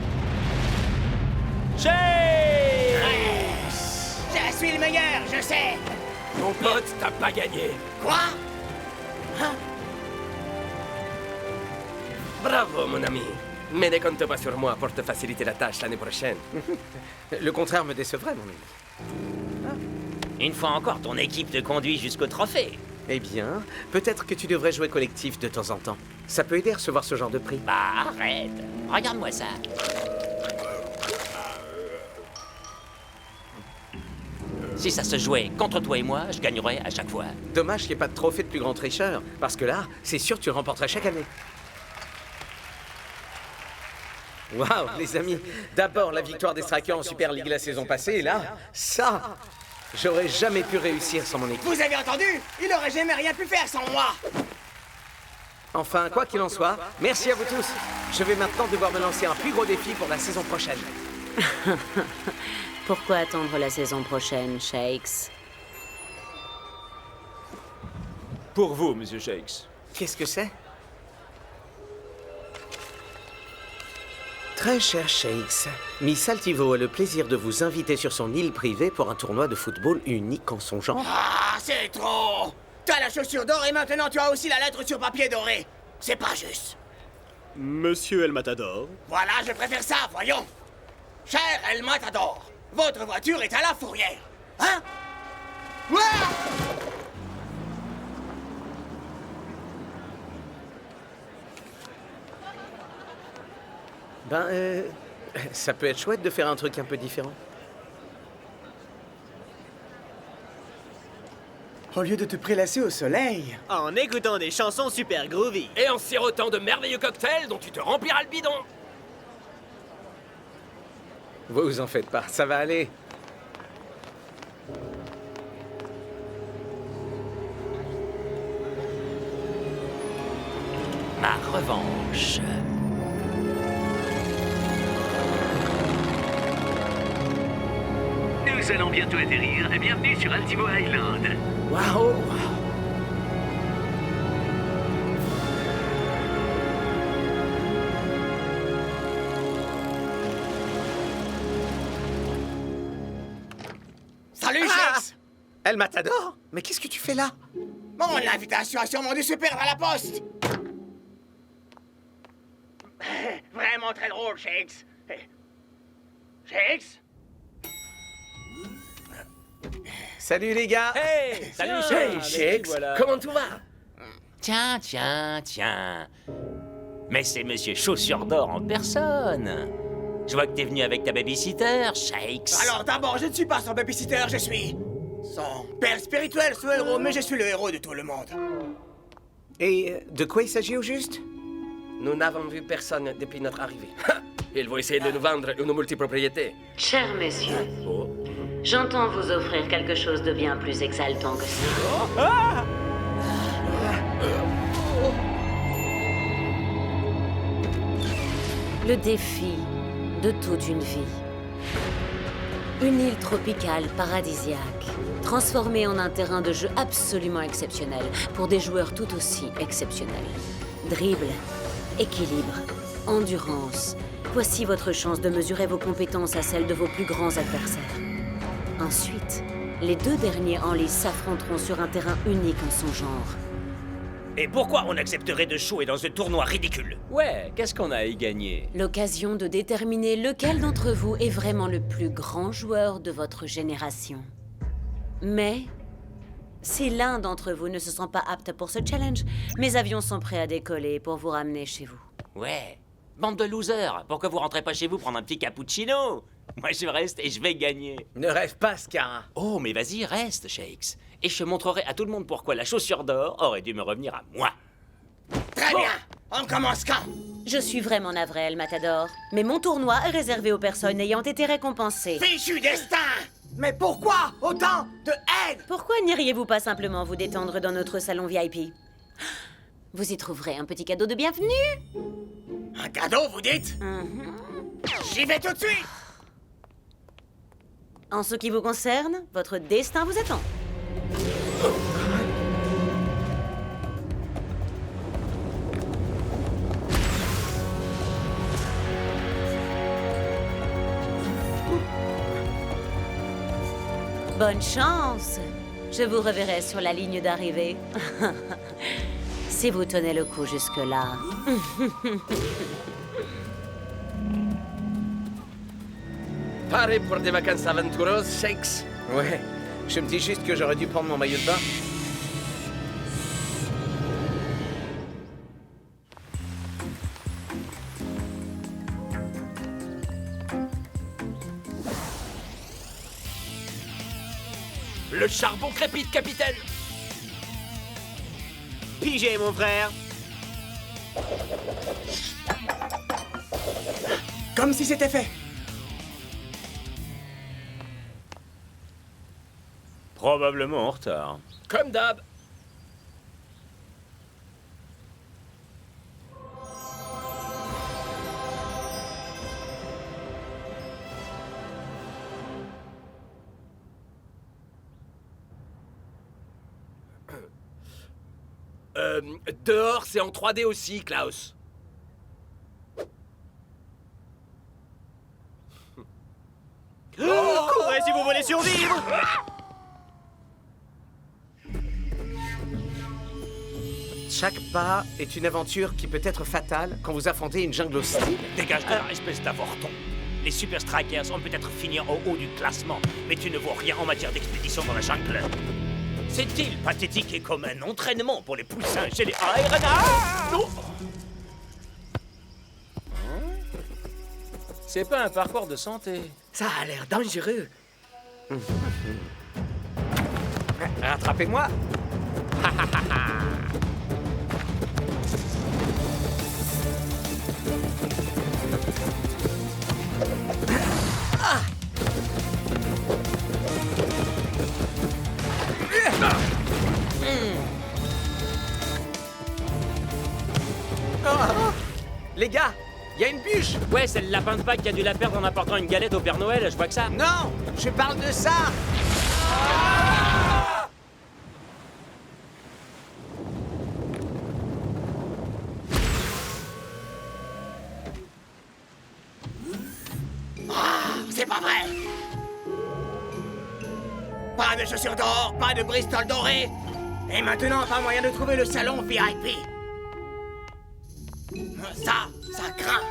Shakes! Je suis le meilleur, je sais. Mon pote, t'as pas gagné. Quoi? Hein? Bravo, mon ami. Mais ne compte pas sur moi pour te faciliter la tâche l'année prochaine. Le contraire me décevrait, mon ami. Une fois encore, ton équipe te conduit jusqu'au trophée. Eh bien, peut-être que tu devrais jouer collectif de temps en temps. Ça peut aider à recevoir ce genre de prix. Bah, arrête. Regarde-moi ça. Si ça se jouait contre toi et moi, je gagnerais à chaque fois. Dommage qu'il n'y ait pas de trophée de plus grand tricheur, parce que là, c'est sûr que tu le remporterais chaque année. Waouh, les amis. D'abord, la victoire des Strikers en Super League la saison passée, et là, ça... J'aurais jamais pu réussir sans mon équipe. Vous avez entendu? Il aurait jamais rien pu faire sans moi. Enfin, quoi qu'il en soit, merci à vous tous. Je vais maintenant devoir me lancer un plus gros défi pour la saison prochaine. Pourquoi attendre la saison prochaine, Shakes? Pour vous, Monsieur Shakes. Qu'est-ce que c'est? Très cher Shakes, Miss Altivo a le plaisir de vous inviter sur son île privée pour un tournoi de football unique en son genre. Ah, c'est trop! T'as la chaussure d'or et maintenant tu as aussi la lettre sur papier doré. C'est pas juste. Monsieur El Matador. Voilà, je préfère ça, voyons. Cher El Matador, votre voiture est à la fourrière. Hein? Ouah! Ça peut être chouette de faire un truc un peu différent. Au lieu de te prélasser au soleil. En écoutant des chansons super groovy. Et en sirotant de merveilleux cocktails dont tu te rempliras le bidon. Vous en faites pas, ça va aller. Ma revanche. Nous allons bientôt atterrir. Bienvenue sur Altivo Island. Waouh! Salut, Shakes! El Matador? Mais qu'est-ce que tu fais là? Mon invitation a sûrement dû se perdre à la poste. Vraiment très drôle, Shakes. Shakes? Salut les gars! Hey! Salut, Hey, Shakes! Comment tout va? Tiens. Mais c'est Monsieur Chaussure d'Or en personne. Je vois que t'es venu avec ta babysitter, Shakes. Alors d'abord, je ne suis pas son babysitter, je suis son père spirituel, son héros, mais je suis le héros de tout le monde. Et de quoi il s'agit au juste? Nous n'avons vu personne depuis notre arrivée. Ils vont essayer de nous vendre une multipropriété. Chers messieurs, j'entends vous offrir quelque chose de bien plus exaltant que ça. Le défi de toute une vie. Une île tropicale paradisiaque, transformée en un terrain de jeu absolument exceptionnel pour des joueurs tout aussi exceptionnels. Dribble, équilibre, endurance Voici votre chance de mesurer vos compétences à celles de vos plus grands adversaires. Ensuite, les 2 derniers en lice s'affronteront sur un terrain unique en son genre. Et pourquoi on accepterait de jouer dans ce tournoi ridicule? Ouais, qu'est-ce qu'on a à y gagner? L'occasion de déterminer lequel d'entre vous est vraiment le plus grand joueur de votre génération. Mais, si l'un d'entre vous ne se sent pas apte pour ce challenge, mes avions sont prêts à décoller pour vous ramener chez vous. Ouais, bande de losers, pourquoi vous rentrez pas chez vous prendre un petit cappuccino? Moi je reste et je vais gagner. Ne rêve pas, Scar. Oh, mais vas-y, reste, Shakes. Et je montrerai à tout le monde pourquoi la chaussure d'or aurait dû me revenir à moi. Très bien. On commence quand? Je suis vraiment navrée, El Matador, mais mon tournoi est réservé aux personnes ayant été récompensées. Fichu destin! Mais pourquoi autant de haine? Pourquoi n'iriez-vous pas simplement vous détendre dans notre salon VIP? Vous y trouverez un petit cadeau de bienvenue. Un cadeau, vous dites? J'y vais tout de suite! En ce qui vous concerne, votre destin vous attend. Bonne chance! Je vous reverrai sur la ligne d'arrivée. Si vous tenez le coup jusque-là. Paré pour des vacances aventureuses, Shakes? Ouais, je me dis juste que j'aurais dû prendre mon maillot de bain. Le charbon crépite, capitaine! Pigé, mon frère. Comme si c'était fait. Probablement en retard. Comme d'hab. Dehors, c'est en 3D aussi, Klaus. Courez si vous voulez survivre! Chaque pas est une aventure qui peut être fatale quand vous affrontez une jungle hostile. Dégage de là, espèce d'avorton. Les Super Strikers ont peut-être fini au haut du classement, mais tu ne vaux rien en matière d'expédition dans la jungle. C'est-il pathétique et comme un entraînement pour les poussins chez les Iron? Non. C'est pas un parcours de santé. Ça a l'air dangereux. Rattrapez-moi. Les gars, il y a une bûche. Ouais, c'est le lapin de Pâques qui a dû la perdre en apportant une galette au Père Noël, je vois que ça. Non, je parle de ça. C'est pas vrai! Pas de chaussures d'or, pas de Bristol doré! Et maintenant, pas moyen de trouver le salon VIP! Ça craint!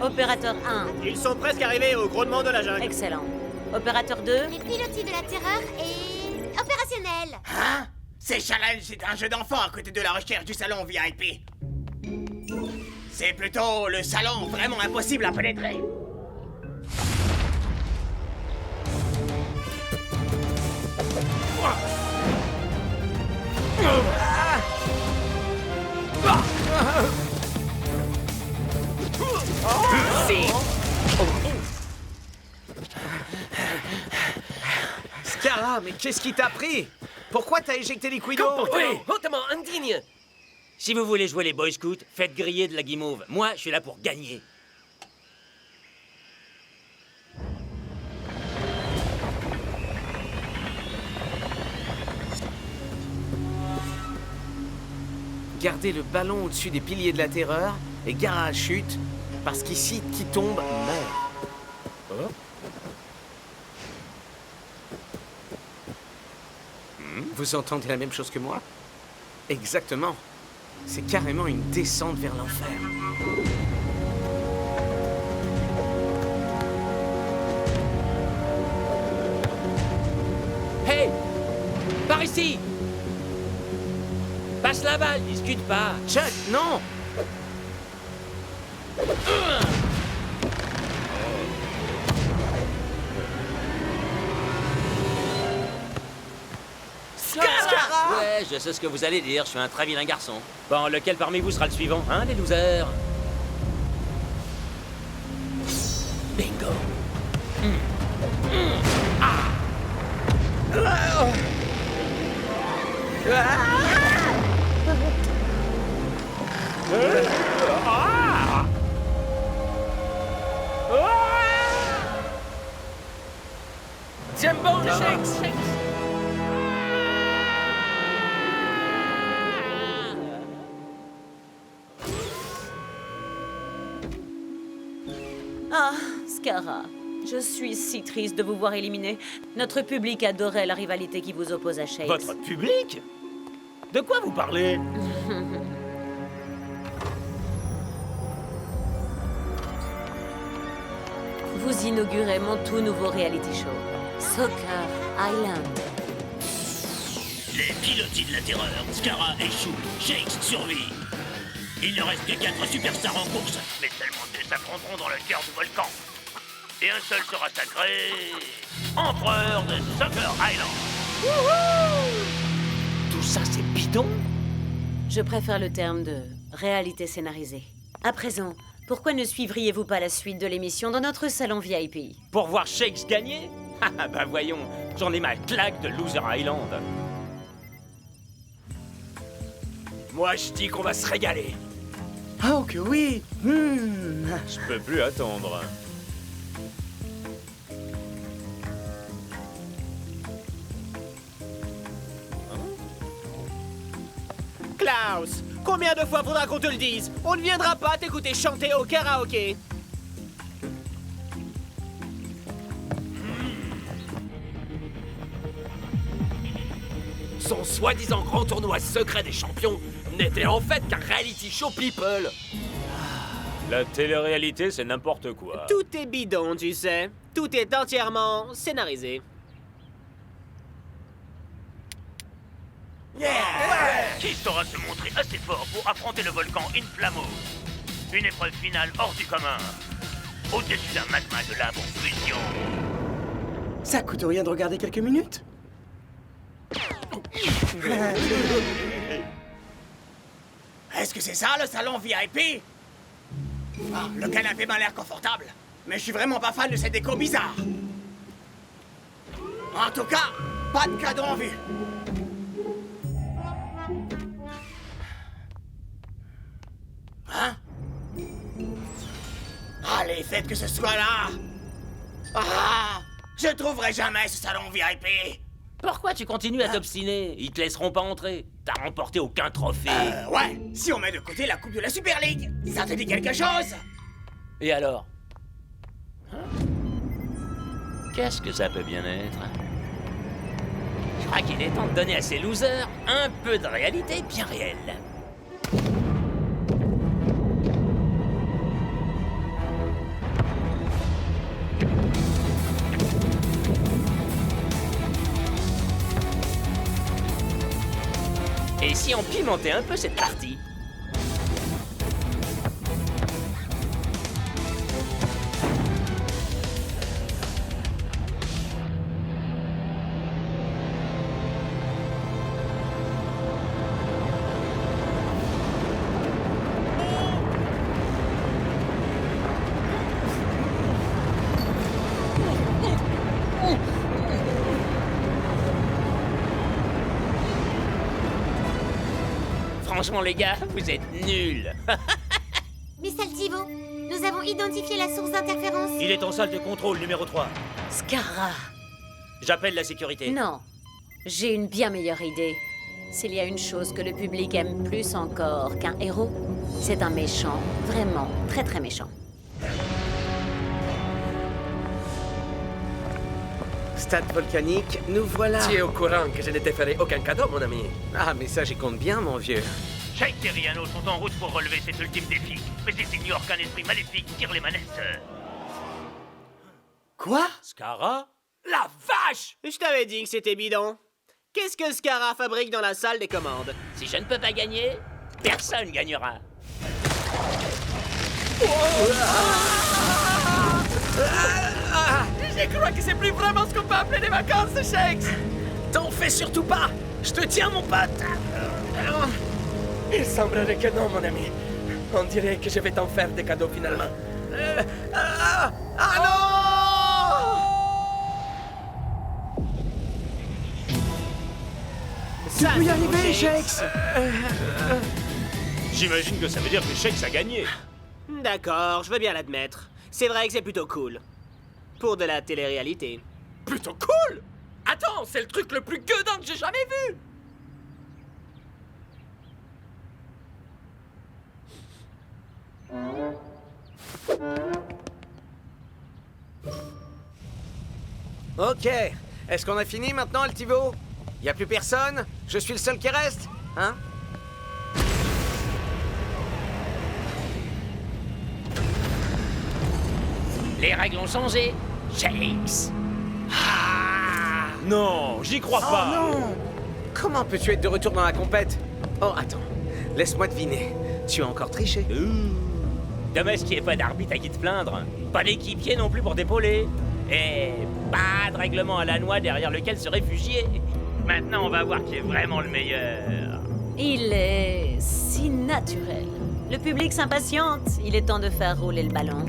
Opérateur 1. Ils sont presque arrivés au grondement de la jungle. Excellent. Opérateur 2. Les pilotis de la terreur est opérationnel. Hein? Ces challenges, c'est un jeu d'enfant à côté de la recherche du salon VIP. C'est plutôt le salon vraiment impossible à pénétrer. Scara, mais qu'est-ce qui t'a pris? Pourquoi t'as éjecté les Liquido? Hautement indigne. Si vous voulez jouer les Boy Scouts, faites griller de la guimauve. Moi, je suis là pour gagner. garder le ballon au-dessus des piliers de la terreur et Gara chute, parce qu'ici, qui tombe, meurt. Vous entendez la même chose que moi? Exactement. C'est carrément une descente vers l'enfer. Hey! Par ici! Passe la balle, discute pas! Chuck, non! Ouais, je sais ce que vous allez dire, je suis un très vilain garçon. Bon, lequel parmi vous sera le suivant, hein, les losers? Bingo! Tiens bon, Shakes! Ah, Skara, je suis si triste de vous voir éliminé. Notre public adorait la rivalité qui vous oppose à Shakes. Votre public? De quoi vous parlez? Vous inaugurez mon tout nouveau reality show, Soccer Island. Les pilotis de la terreur, Skara échoue, Shakes survit. Il ne reste que 4 superstars en course, mais seulement 2 s'affronteront dans le cœur du volcan. Et un seul sera sacré... Empereur de Soccer Island. Tout ça, c'est bidon? Je préfère le terme de réalité scénarisée. À présent, pourquoi ne suivriez-vous pas la suite de l'émission dans notre salon VIP? Pour voir Shakes gagner? Ah bah voyons, j'en ai ma claque de Loser Island. Moi, je dis qu'on va se régaler. Oh que oui. Je peux plus attendre. Klaus, combien de fois faudra qu'on te le dise? On ne viendra pas t'écouter chanter au karaoké. Son soi-disant grand tournoi secret des champions n'était en fait qu'un reality show people. La télé-réalité, c'est n'importe quoi. Tout est bidon, tu sais. Tout est entièrement scénarisé. Qui saura se montrer assez fort pour affronter le volcan Inflammo? Une épreuve finale hors du commun. Au-dessus d'un magma de lave en fusion. Ça coûte rien de regarder quelques minutes. Est-ce que c'est ça, le salon VIP? Ah, le canapé m'a l'air confortable, mais je suis vraiment pas fan de cette déco bizarre. En tout cas, pas de cadeau en vue. Hein? Allez, faites que ce soit là. Ah! Je trouverai jamais ce salon VIP. Pourquoi tu continues à t'obstiner? Ils te laisseront pas entrer. T'as remporté aucun trophée. Ouais, si on met de côté la coupe de la Super League, ça te dit quelque chose? Et alors? Qu'est-ce que ça peut bien être? Je crois qu'il est temps de donner à ces losers un peu de réalité bien réelle. Et si on pimentait un peu cette partie? Franchement, les gars, vous êtes nuls. Miss Altivo, nous avons identifié la source d'interférence. Il est en salle de contrôle numéro 3. Skara. J'appelle la sécurité. Non, j'ai une bien meilleure idée. S'il y a une chose que le public aime plus encore qu'un héros, c'est un méchant, vraiment très très méchant. Stade volcanique, nous voilà. Tu es au courant que je ne t'ai fait aucun cadeau, mon ami. Ah, mais ça, j'y compte bien, mon vieux. Shake et Riano sont en route pour relever cet ultime défi. Mais ils ignorent qu'un esprit maléfique tire les manettes. Quoi? Scara? La vache! Je t'avais dit que c'était bidon. Qu'est-ce que Scara fabrique dans la salle des commandes? Si je ne peux pas gagner, personne gagnera. Je crois que c'est plus vraiment ce qu'on peut appeler des vacances, Shakes. T'en fais surtout pas. Je te tiens, mon pote. Il semblerait que non, mon ami. On dirait que je vais t'en faire des cadeaux finalement. Tu peux y arriver, Shakes. J'imagine que ça veut dire que Shakes a gagné. D'accord, je veux bien l'admettre. C'est vrai que c'est plutôt cool. Pour de la télé-réalité. Plutôt cool. Attends, c'est le truc le plus gueudin que j'ai jamais vu. Ok. Est-ce qu'on a fini maintenant, Altivo? Y a plus personne? Je suis le seul qui reste? Hein? Les règles ont changé. Shakes. Non, j'y crois pas. Non! Comment peux-tu être de retour dans la compète? Oh, attends. Laisse-moi deviner. Tu as encore triché? Dommage qu'il n'y ait pas d'arbitre à qui te plaindre. Pas d'équipier non plus pour t'épauler. Et pas de règlement à la noix derrière lequel se réfugier. Maintenant, on va voir qui est vraiment le meilleur. Il est si naturel. Le public s'impatiente. Il est temps de faire rouler le ballon.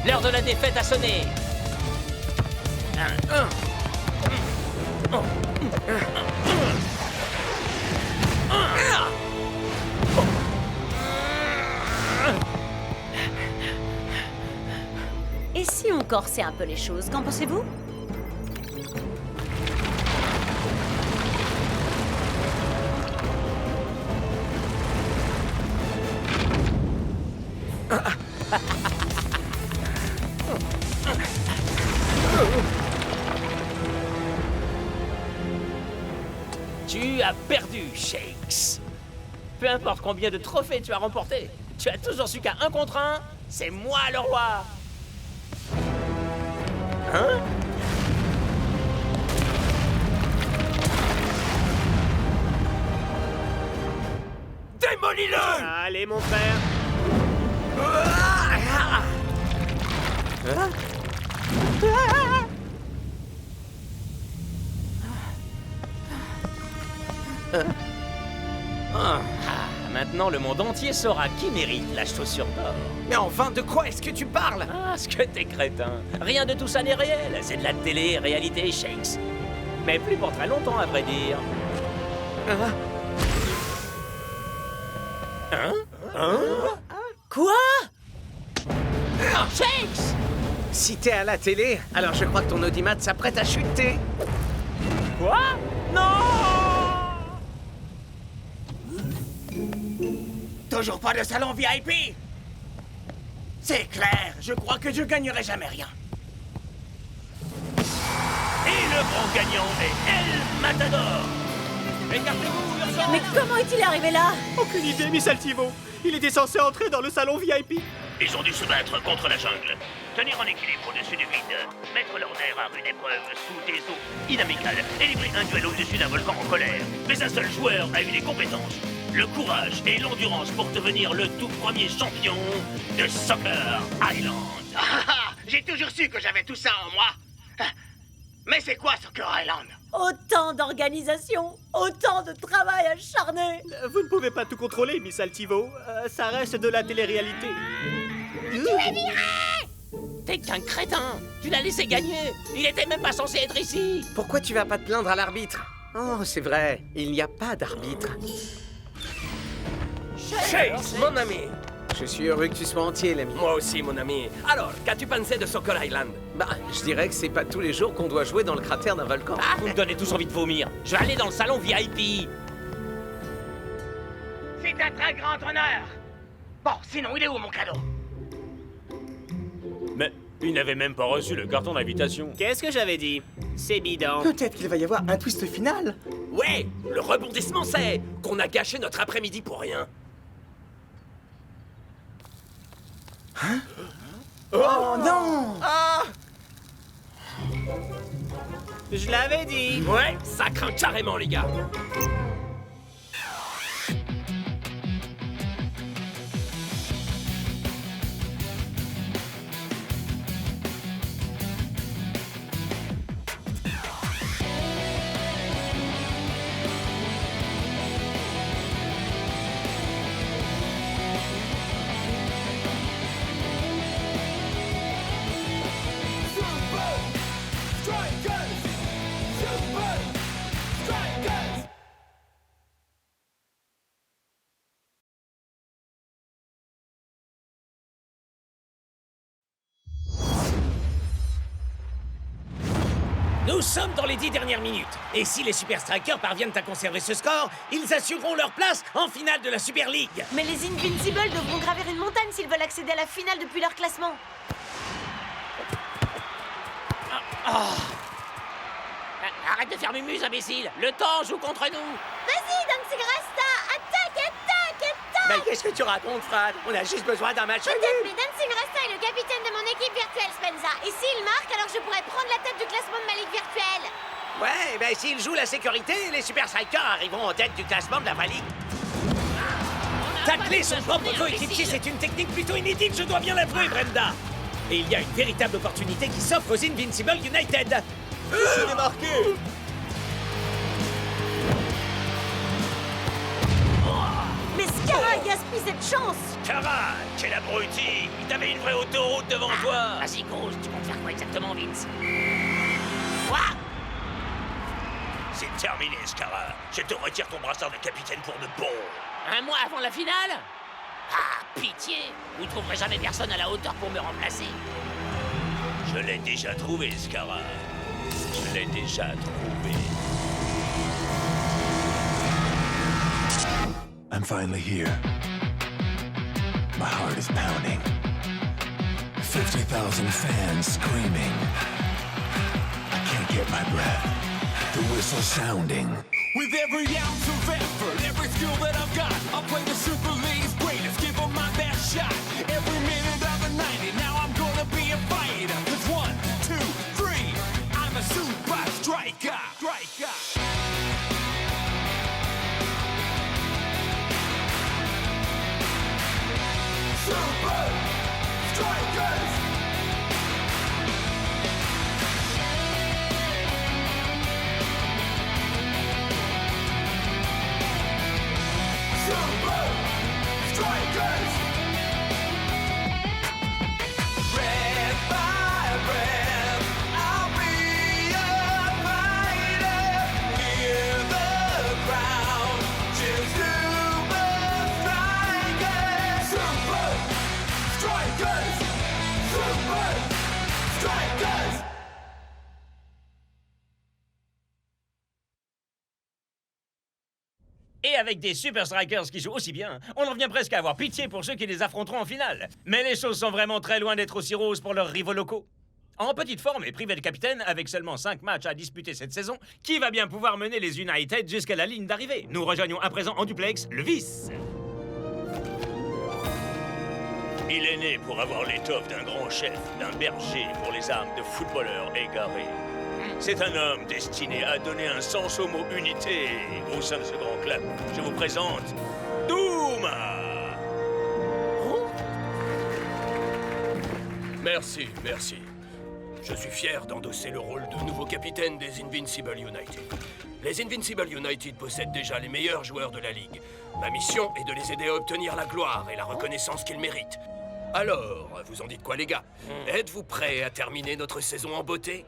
L'heure de la défaite a sonné. Et si on corsait un peu les choses, qu'en pensez-vous? Tu as perdu, Shakes. Peu importe combien de trophées tu as remportés, tu as toujours su qu'à 1 contre 1, c'est moi le roi. Hein? Démolis-le! Allez, mon frère. Maintenant, le monde entier saura qui mérite la chaussure d'or. Mais enfin, de quoi est-ce que tu parles? Ah, ce que t'es crétin. Rien de tout ça n'est réel. C'est de la télé-réalité, Shakes. Mais plus pour très longtemps, à vrai dire. Quoi? Shakes! Si t'es à la télé, alors je crois que ton audimat s'apprête à chuter. Quoi? Non! Toujours pas de salon VIP? C'est clair, je crois que je gagnerai jamais rien. Et le grand gagnant est El Matador. Écartez-vous, urgence! Mais comment est-il arrivé là? Aucune idée, Miss Altivo. Il était censé entrer dans le salon VIP. Ils ont dû se battre contre la jungle, tenir en équilibre au-dessus du vide, mettre leur nerf à rude épreuve sous des eaux inamicales et livrer un duel au-dessus d'un volcan en colère. Mais un seul joueur a eu les compétences, le courage et l'endurance pour devenir le tout premier champion de Soccer Island. J'ai toujours su que j'avais tout ça en moi. Mais c'est quoi Soccer Island? Autant d'organisation, autant de travail acharné. Vous ne pouvez pas tout contrôler, Miss Altivo. Ça reste de la télé-réalité. Tu es viré! T'es qu'un crétin. Tu l'as laissé gagner. Il était même pas censé être ici. Pourquoi tu vas pas te plaindre à l'arbitre? Oh, c'est vrai, il n'y a pas d'arbitre. Chase, mon ami, Je suis heureux que tu sois entier, l'ami. Moi aussi, mon ami. Alors, qu'as-tu pensé de Sokol Island? Bah, je dirais que c'est pas tous les jours qu'on doit jouer dans le cratère d'un volcan. Ah, vous me donnez tous envie de vomir. Je vais aller dans le salon VIP. C'est un très grand honneur. Bon, sinon, il est où mon cadeau? Mais il n'avait même pas reçu le carton d'invitation. Qu'est-ce que j'avais dit? C'est bidon. Peut-être qu'il va y avoir un twist final. Ouais, le rebondissement, c'est qu'on a gâché notre après-midi pour rien. Hein? Oh non! Ah! Je l'avais dit. Ouais, ça craint carrément, les gars. Nous sommes dans les 10 dernières minutes. Et si les Super Strikers parviennent à conserver ce score, ils assureront leur place en finale de la Super League. Mais les Invincibles devront gravir une montagne s'ils veulent accéder à la finale depuis leur classement. Arrête de faire mumuse, imbécile. Le temps joue contre nous. Vas-y, Dancing Rasta, attaque, attaque, attaque! Mais qu'est-ce que tu racontes, Fred? On a juste besoin d'un match Peut-être, nul. mais Dancing Rasta est le capitaine de mon équipe virtuelle, Spenza. Et s'il marque, alors je pourrais prendre la tête du classement de ma ligue virtuelle. Ouais, ben s'ils jouent la sécurité, les Super Strikers arriveront en tête du classement de la vraie ligue. Tacler son propre coéquipier, c'est une technique plutôt inédite, je dois bien l'avouer, Brenda. Et il y a une véritable opportunité qui s'offre aux Invincible United. Je l'ai marqué. Mais Scara gaspille cette chance. Cara, quel abruti! T'avais une vraie autoroute devant toi! Vas-y, cause, tu comptes faire quoi exactement, Vince? C'est terminé, Scara. Je te retire ton brassard de capitaine pour de bon. Un mois avant la finale? Ah, pitié! Vous trouverez jamais personne à la hauteur pour me remplacer. Je l'ai déjà trouvé, Scara. Je l'ai déjà trouvé. I'm finally here. My heart is pounding. 50,000 fans screaming. I can't get my breath. The whistle sounding. With every ounce of effort, every skill that I've got, I'll play the Super League's greatest, give them my best shot. Every minute of the 90, now I'm gonna be a fighter. 'Cause 1, 2, 3, I'm a super striker. Super Strikers! Super Strikers! Red by red, I'll be a fighter. Hear the crowd cheer Super Strikers! Super Strikers! Super Strikers! Et avec des Super Strikers qui jouent aussi bien, on en vient presque à avoir pitié pour ceux qui les affronteront en finale. Mais les choses sont vraiment très loin d'être aussi roses pour leurs rivaux locaux. En petite forme et privé de capitaine, avec seulement 5 matchs à disputer cette saison, qui va bien pouvoir mener les United jusqu'à la ligne d'arrivée? Nous rejoignons à présent en duplex le vice. Il est né pour avoir l'étoffe d'un grand chef, d'un berger pour les âmes de footballeurs égarés. C'est un homme destiné à donner un sens au mot unité au sein de ce grand club. Je vous présente Douma. Merci. Je suis fier d'endosser le rôle de nouveau capitaine des Invincible United. Les Invincible United possèdent déjà les meilleurs joueurs de la Ligue. Ma mission est de les aider à obtenir la gloire et la reconnaissance qu'ils méritent. Alors, vous en dites quoi, les gars? Êtes-vous prêts à terminer notre saison en beauté?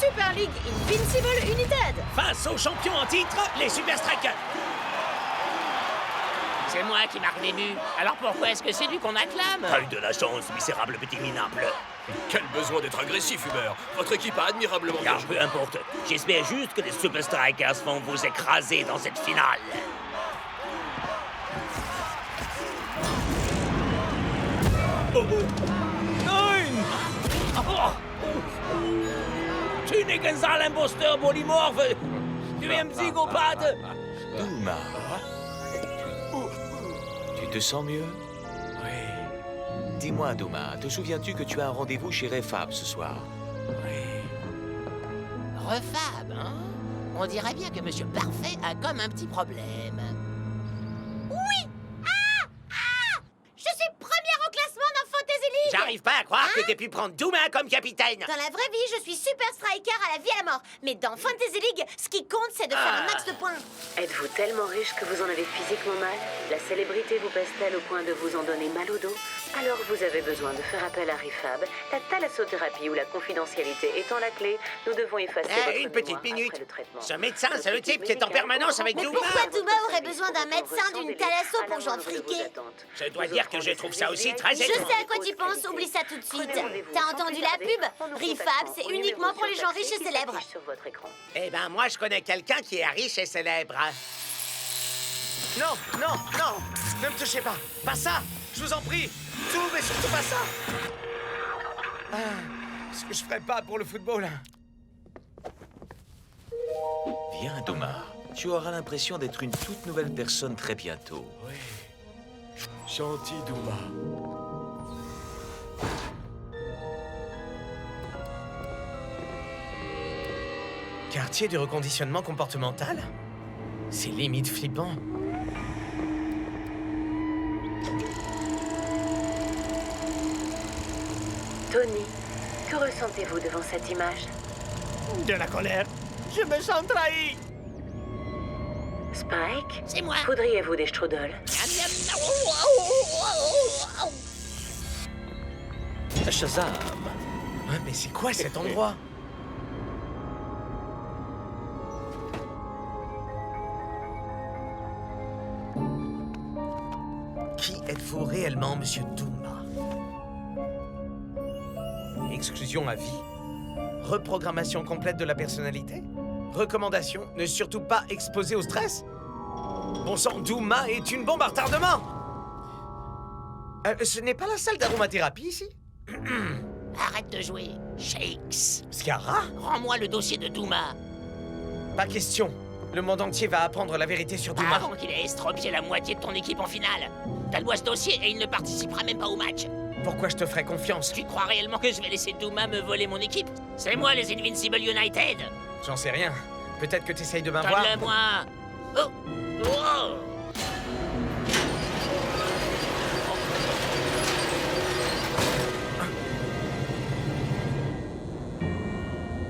Super League Invincible United. Face aux champions en titre, les Super Strikers. C'est moi qui marque les buts. Alors pourquoi est-ce que c'est lui qu'on acclame? T'as eu de la chance, misérable petit minable. Quel besoin d'être agressif, Hubert. Votre équipe a admirablement bien Car joué. peu importe, j'espère juste que les Super Strikers vont vous écraser dans cette finale. Oh. Nein! Oh. Tu n'es qu'un sale imposteur polymorphe. Tu es un psychopathe. Douma. Tu te sens mieux? Oui. Dis-moi, Douma, te souviens-tu que tu as un rendez-vous chez Refab ce soir? Refab, hein? On dirait bien que Monsieur Parfait a comme un petit problème. Oui! Je suis première au classement dans Fantasy League! J'arrive pas à croire que t'aies pu prendre Douma comme capitaine. Dans la vraie vie, je suis super striker à la vie à la mort. Mais dans Fantasy League, ce qui compte, c'est de faire un max de points. Êtes-vous tellement riche que vous en avez physiquement mal? La célébrité vous pèse-t-elle au point de vous en donner mal au dos? Alors vous avez besoin de faire appel à Refab. La thalassothérapie ou la confidentialité étant la clé, nous devons effacer votre Une petite mémoire minute. après le traitement. Ce médecin, c'est le type qui est en permanence avec Mais Douma. pourquoi Douma aurait besoin d'un médecin, d'une thalasso pour j'en friquer? Je dois dire que je trouve ça aussi très Je étrange. sais à quoi tu penses, oublie ça tout de suite. T'as entendu la pub? Refab, c'est uniquement pour les gens riches et célèbres. Eh ben, moi, je connais quelqu'un qui est riche et célèbre. Non, non, non! Ne me touchez pas! Pas ça! Je vous en prie! Tout, mais surtout pas ça! Ce que je ferais pas pour le football. Viens, Douma. Tu auras l'impression d'être une toute nouvelle personne très bientôt. Oui. Gentil, Douma. Quartier du reconditionnement comportemental? C'est limite flippant. Tony, que ressentez-vous devant cette image? De la colère. Je me sens trahi. Spike? C'est moi. Voudriez-vous des strudels? Shazam! Mais c'est quoi cet endroit? Qui êtes-vous réellement, Monsieur Douma? Exclusion à vie? Reprogrammation complète de la personnalité? Recommandation, ne surtout pas exposer au stress? Bon sang, Douma est une bombe à retardement! Ce n'est pas la salle d'aromathérapie ici? Arrête de jouer, Shakes. Scarra? Rends-moi le dossier de Douma. Pas question. Le monde entier va apprendre la vérité sur Douma. Avant qu'il ait estropié la moitié de ton équipe en finale. T'as ce dossier et il ne participera même pas au match. Pourquoi je te ferais confiance? Tu crois réellement que je vais laisser Douma me voler mon équipe? C'est moi les Invincible United. J'en sais rien. Peut-être que t'essayes de m'avoir. Donne-le-moi. Oh. Oh.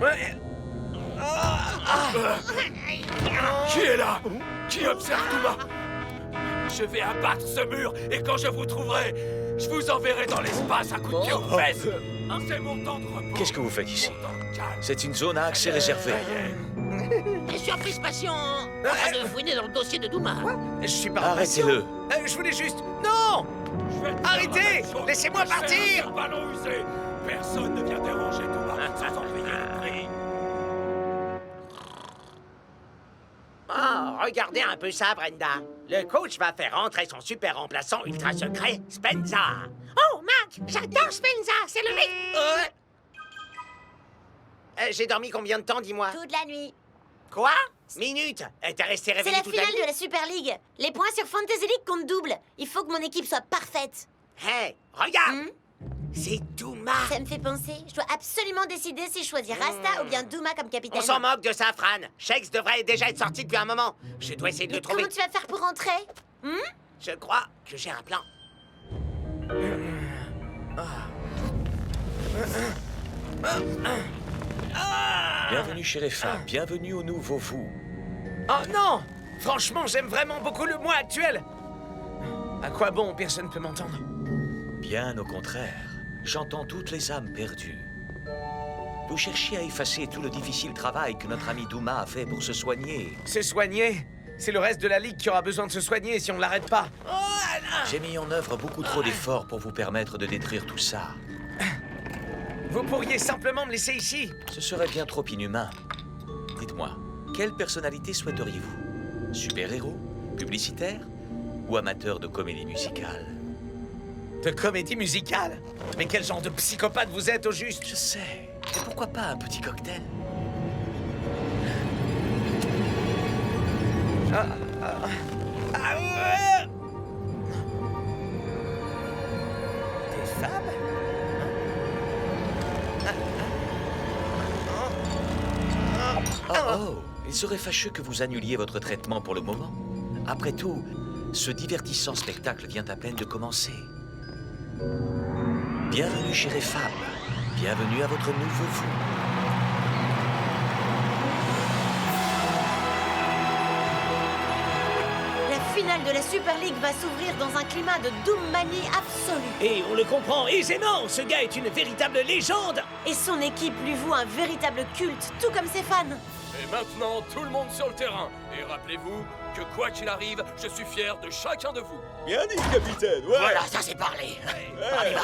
Ouais. Qui est là? Qui observe Douma? Je vais abattre ce mur et quand je vous trouverai, je vous enverrai dans l'espace à coups de pied aux fesses. C'est mon temps de repos. Qu'est-ce que vous faites ici? C'est une zone à accès réservé. Et surprise patient en train de fouiner dans le dossier de Douma. Je suis pas Arrêtez-le. Je voulais juste... Non! Arrêtez! Laissez-moi partir! Ballon usé. Personne ne vient déranger Douma sans en payer le prix. Oh, regardez un peu ça, Brenda. Le coach va faire rentrer son super remplaçant ultra secret, Spenza. Oh, Mac, j'adore Spenza, c'est le mec. J'ai dormi combien de temps, dis-moi? Toute la nuit. Quoi? Minute? T'es resté C'est réveillé la toute la finale nuit? de la Super League. Les points sur Fantasy League comptent double. Il faut que mon équipe soit parfaite. Hé, regarde! C'est Douma! Ça me fait penser. Je dois absolument décider si je choisis Rasta ou bien Douma comme capitaine. On s'en moque de ça, Fran. Shakes devrait déjà être sorti depuis un moment. Je dois essayer de le trouver. Comment tu vas faire pour rentrer? Je crois que j'ai un plan. Bienvenue chez Refab, bienvenue au nouveau vous. Oh non! Franchement, j'aime vraiment beaucoup le moi actuel. À quoi bon, personne ne peut m'entendre? Bien au contraire, j'entends toutes les âmes perdues. Vous cherchiez à effacer tout le difficile travail que notre ami Douma a fait pour se soigner. Se soigner? C'est le reste de la Ligue qui aura besoin de se soigner si on ne l'arrête pas. J'ai mis en œuvre beaucoup trop d'efforts pour vous permettre de détruire tout ça. Vous pourriez simplement me laisser ici. Ce serait bien trop inhumain. Dites-moi, quelle personnalité souhaiteriez-vous? Super-héros? Publicitaire? Ou amateur de comédie musicale? De comédie musicale? Mais quel genre de psychopathe vous êtes au juste? Je sais. Et pourquoi pas un petit cocktail? Des femmes? Oh, il serait fâcheux que vous annuliez votre traitement pour le moment. Après tout, ce divertissant spectacle vient à peine de commencer. Bienvenue chez les femmes. Bienvenue à votre nouveau vous. La finale de la Super League va s'ouvrir dans un climat de Doom-manie absolue. Et on le comprend aisément, ce gars est une véritable légende. Et son équipe lui voue un véritable culte, tout comme ses fans. Et maintenant, tout le monde sur le terrain. Et rappelez-vous que quoi qu'il arrive, je suis fier de chacun de vous. Bien dit, capitaine. Ouais. Voilà, ça c'est parlé. On y va.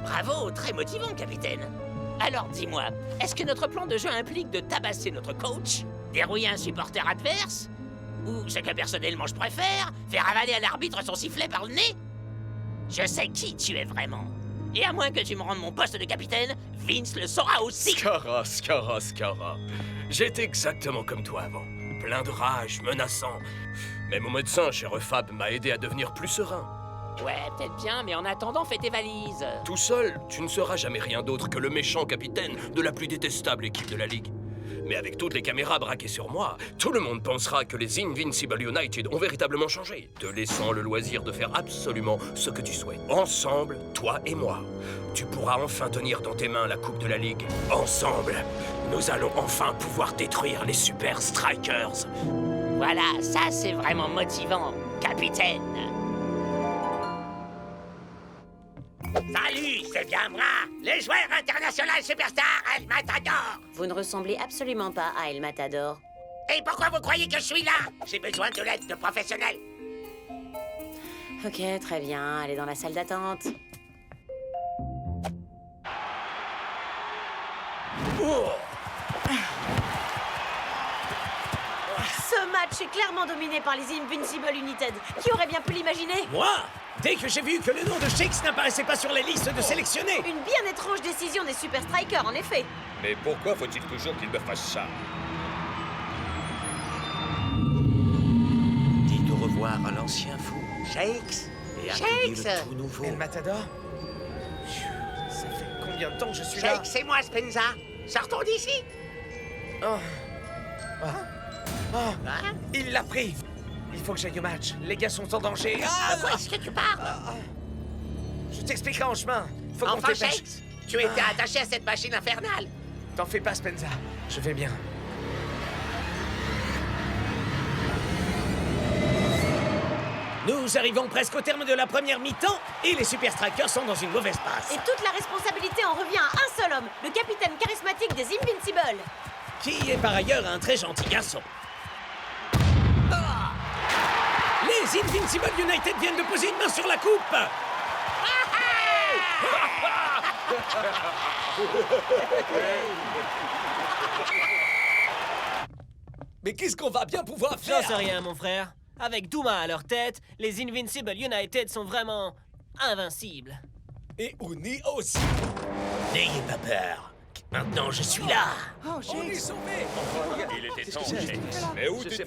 Bravo, très motivant, capitaine. Alors dis-moi, est-ce que notre plan de jeu implique de tabasser notre coach, dérouiller un supporter adverse, ou ce que personnellement je préfère, faire avaler à l'arbitre son sifflet par le nez? Je sais qui tu es vraiment. Et à moins que tu me rendes mon poste de capitaine, Vince le saura aussi. Scara. J'étais exactement comme toi avant. Plein de rage, menaçant. Mais mon médecin, cher Fab, m'a aidé à devenir plus serein. Ouais, peut-être bien, mais en attendant, fais tes valises. Tout seul, tu ne seras jamais rien d'autre que le méchant capitaine de la plus détestable équipe de la Ligue. Mais avec toutes les caméras braquées sur moi, tout le monde pensera que les Invincible United ont véritablement changé, te laissant le loisir de faire absolument ce que tu souhaites. Ensemble, toi et moi, tu pourras enfin tenir dans tes mains la Coupe de la Ligue. Ensemble, nous allons enfin pouvoir détruire les Super Strikers. Voilà, ça c'est vraiment motivant, capitaine. Salut, c'est bien moi, le joueur international superstar El Matador. Vous ne ressemblez absolument pas à El Matador. Et pourquoi vous croyez que je suis là? J'ai besoin de l'aide de professionnels. Ok, très bien, allez dans la salle d'attente. Ce match est clairement dominé par les Invincible United. Qui aurait bien pu l'imaginer? Moi? Dès que j'ai vu que le nom de Shakes n'apparaissait pas sur les listes de sélectionnés. Une bien étrange décision des Super Strikers, en effet. Mais pourquoi faut-il toujours qu'il me fasse ça? Dites au revoir à l'ancien fou, Shakes, et accueillez le tout nouveau. El Matador? Ça fait combien de temps que je suis là? Shake, c'est moi, Spenza. Sortons d'ici. Il l'a pris. Il faut que j'aille au match. Les gars sont en danger. De quoi est-ce que tu parles? Je t'expliquerai en chemin. Faut qu'on Enfin, te dépêche. Shakes, tu étais attaché à cette machine infernale. T'en fais pas, Spenza. Je vais bien. Nous arrivons presque au terme de la première mi-temps et les Super Strikers sont dans une mauvaise passe. Et toute la responsabilité en revient à un seul homme, le capitaine charismatique des Invincibles. Qui est par ailleurs un très gentil garçon. Les Invincible United viennent de poser une main sur la coupe. Mais qu'est-ce qu'on va bien pouvoir faire? J'en sais rien, mon frère. Avec Douma à leur tête, les Invincible United sont vraiment invincibles. Et on est aussi. N'ayez pas peur. Maintenant, je suis là. On est sauvés. Il était temps, Shakes. Mais où t'es-tu?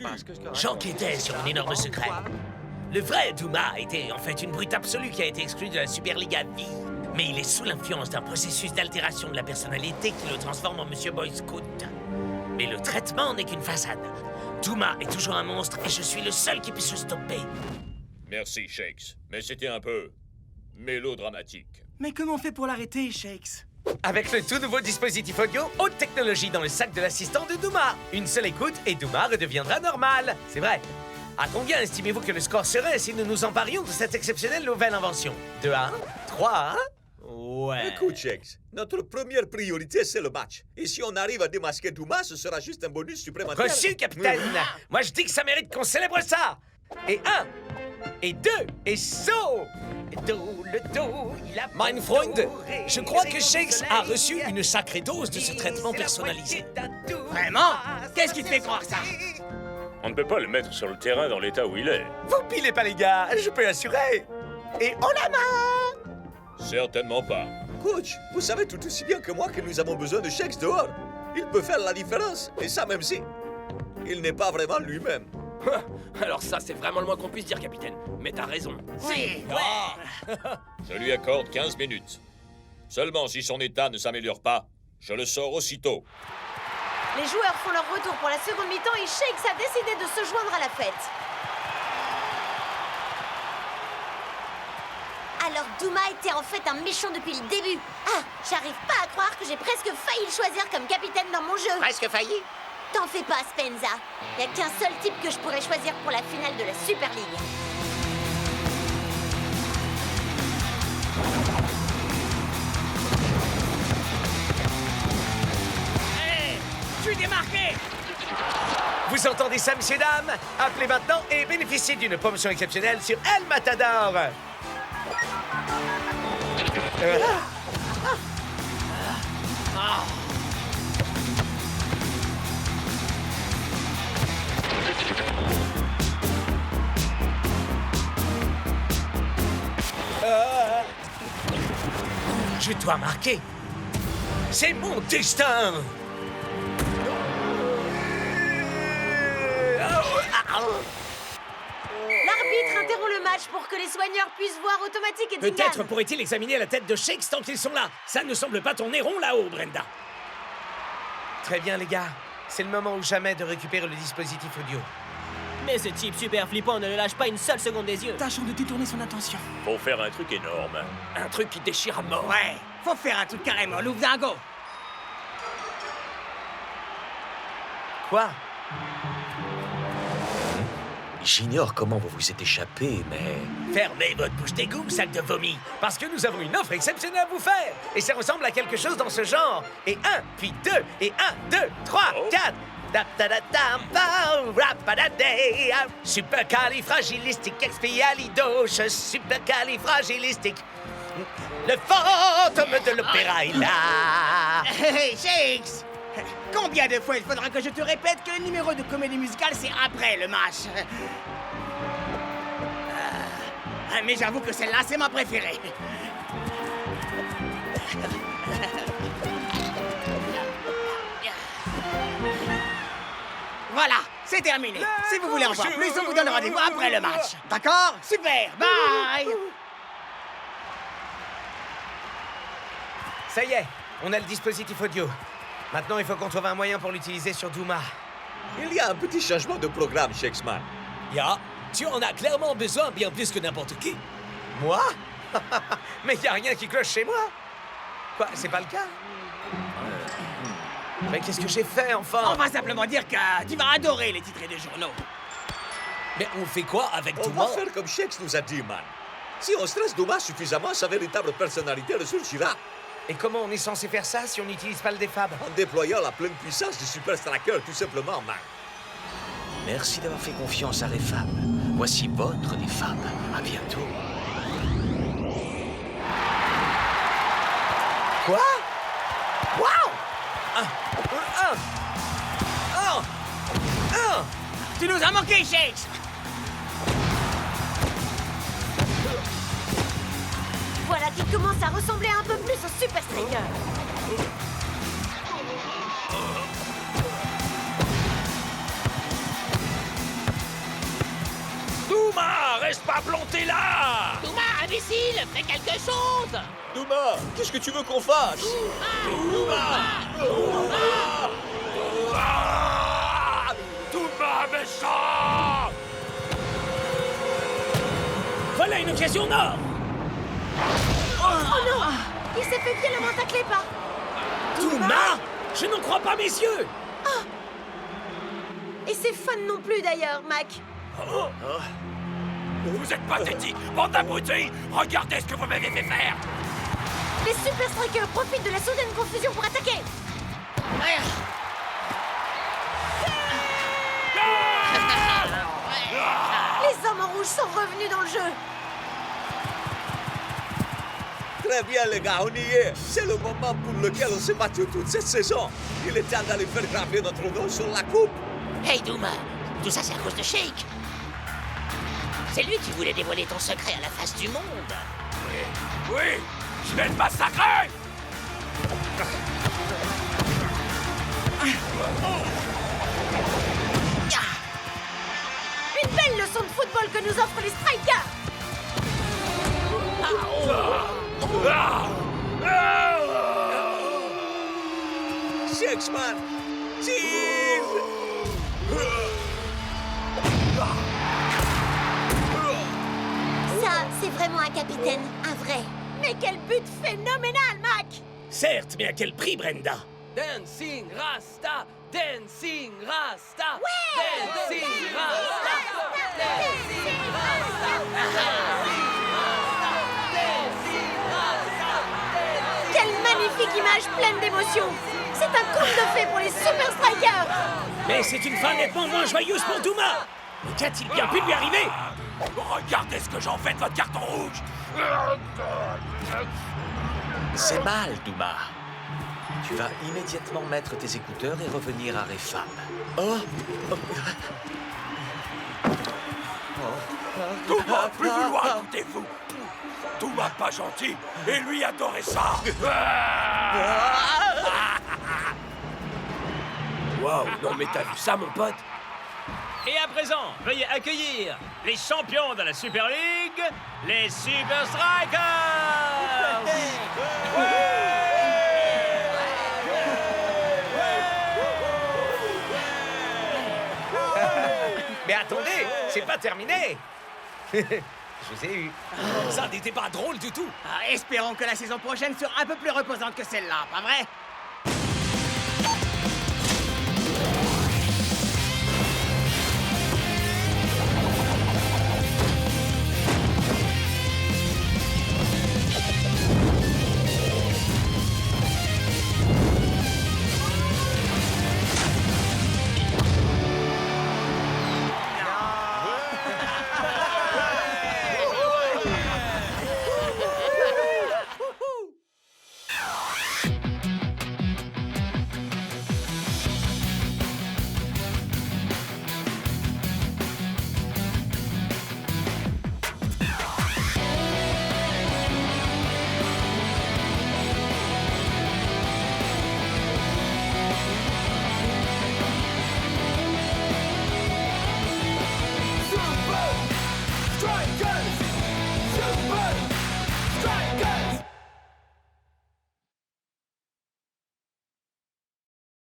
J'enquêtais sur un énorme secret. Le vrai Douma était en fait une brute absolue qui a été exclue de la Super League à vie. Mais il est sous l'influence d'un processus d'altération de la personnalité qui le transforme en Monsieur Boy Scout. Mais le traitement n'est qu'une façade. Douma est toujours un monstre et je suis le seul qui puisse le stopper. Merci, Shakes. Mais c'était un peu mélodramatique. Mais comment on fait pour l'arrêter, Shakes? Avec le tout nouveau dispositif audio, haute technologie dans le sac de l'assistant de Douma. Une seule écoute et Douma redeviendra normal. C'est vrai. À combien estimez-vous que le score serait si nous nous emparions de cette exceptionnelle nouvelle invention? 2 à 1? 3 à 1? Ouais. Écoute, Shex, notre première priorité, c'est le match. Et si on arrive à démasquer Douma, ce sera juste un bonus supplémentaire. Reçu, capitaine. Moi, je dis que ça mérite qu'on célèbre ça. Et 1, et 2, et saut. Mein Freund, je crois que Shakes a reçu une sacrée dose de ce traitement personnalisé. Vraiment? Qu'est-ce qui te fait croire ça? On ne peut pas le mettre sur le terrain dans l'état où il est. Vous pilez pas, les gars, je peux assurer. Et on la main. Certainement pas. Coach, vous savez tout aussi bien que moi que nous avons besoin de Shex dehors. Il peut faire la différence, et ça même si il n'est pas vraiment lui-même. Alors ça, c'est vraiment le moins qu'on puisse dire, capitaine. Mais t'as raison. Oui, Je lui accorde 15 minutes. Seulement si son état ne s'améliore pas, je le sors aussitôt. Les joueurs font leur retour pour la seconde mi-temps et Shakes a décidé de se joindre à la fête. Alors Douma était en fait un méchant depuis le début. Ah, j'arrive pas à croire que j'ai presque failli le choisir comme capitaine dans mon jeu. Presque failli? T'en fais pas, Spenza. Y a qu'un seul type que je pourrais choisir pour la finale de la Super League. Hey, je suis démarqué. Vous entendez ça, messieurs, dames? Appelez maintenant et bénéficiez d'une promotion exceptionnelle sur El Matador. Je dois marquer. C'est mon destin. L'arbitre interrompt le match pour que les soigneurs puissent voir Automatique et Dingan. Peut-être pourrait-il examiner la tête de Shakes tant qu'ils sont là. Ça ne semble pas tourner rond là-haut, Brenda. Très bien, les gars. C'est le moment ou jamais de récupérer le dispositif audio. Mais ce type super flippant ne le lâche pas une seule seconde des yeux. Tâchons de détourner son attention. Faut faire un truc énorme. Un truc qui déchire à mort. Ouais, faut faire un truc carrément louvdingo. Quoi? J'ignore comment vous vous êtes échappé, mais... Fermez votre bouche d'égout, sac de vomi. Parce que nous avons une offre exceptionnelle à vous faire. Et ça ressemble à quelque chose dans ce genre. Et 1, puis 2, et 1, 2, 3, 4. Supercalifragilisticexpialidocious, supercalifragilistique. Le fantôme de l'opéra est là. Hey, Shakes! Combien de fois il faudra que je te répète que le numéro de comédie musicale, c'est après le match? Mais j'avoue que celle-là, c'est ma préférée. Voilà, c'est terminé. Si vous voulez en voir plus, on vous donne rendez-vous après le match. D'accord? Super, bye! Ça y est, on a le dispositif audio. Maintenant, il faut qu'on trouve un moyen pour l'utiliser sur Douma. Il y a un petit changement de programme, Shakesman. Ya, tu en as clairement besoin bien plus que n'importe qui. Moi? Mais y a rien qui cloche chez moi. Quoi, c'est pas le cas? Mais qu'est-ce que j'ai fait, enfin? On va simplement dire que tu vas adorer les titres des journaux. Mais on fait quoi avec On Douma? va faire comme Shex nous a dit, man. Si on stresse Douma suffisamment, sa véritable personnalité ressurgira. Et comment on est censé faire ça si on n'utilise pas le défab? En déployant la pleine puissance du Super Striker, tout simplement, man. Merci d'avoir fait confiance à Refab. Voici votre Refab. À bientôt. Quoi? Wow! Tu nous as manqué, Shakes! Voilà qui commence à ressembler un peu plus au Super Striker. Douma, reste pas planté là! Douma, imbécile, fais quelque chose! Douma, qu'est-ce que tu veux qu'on fasse? Douma, méchant! Voilà une occasion en or! Oh non! Il s'est fait violemment tacler par... Douma! Je n'en crois pas mes yeux! Ah! Et c'est fun non plus d'ailleurs, Mac. Vous êtes pathétique, bande d'abrutis! Regardez ce que vous m'avez fait faire! Les Super Strikers profitent de la soudaine confusion pour attaquer. Les hommes en rouge sont revenus dans le jeu. Très bien, les gars, on y est. C'est le moment pour lequel on s'est battu toute cette saison. Il est temps d'aller faire graver notre nom sur la coupe. Hey Douma, tout ça c'est à cause de Shake. C'est lui qui voulait dévoiler ton secret à la face du monde. Oui, je vais le massacrer. Une belle leçon de football que nous offrent les Strikers. Shakesman, tease. Ça, c'est vraiment un capitaine, un vrai. Mais quel but phénoménal, Mac! Certes, mais à quel prix, Brenda? Dancing Rasta! Dancing Rasta! Ouais! Dancing Rasta! Dancing Rasta! Quelle magnifique image pleine d'émotion! C'est un conte de fées pour les Super Strikers! Mais c'est une fin nettement moins joyeuse pour Douma! Mais qu'a-t-il bien pu lui arriver? Regardez ce que j'en fais de votre carton rouge. C'est mal, Douma. Tu vas immédiatement mettre tes écouteurs et revenir à Refab. Oh, Douma, plus vouloir, écoutez-vous. Douma pas gentil, et lui adorait ça. Wow, non mais t'as vu ça, mon pote? Et à présent, veuillez accueillir les champions de la Super League, les Super Strikers! Mais attendez, c'est pas terminé. Je vous ai eu. Ça n'était pas drôle du tout. Espérons que la saison prochaine sera un peu plus reposante que celle-là, pas vrai?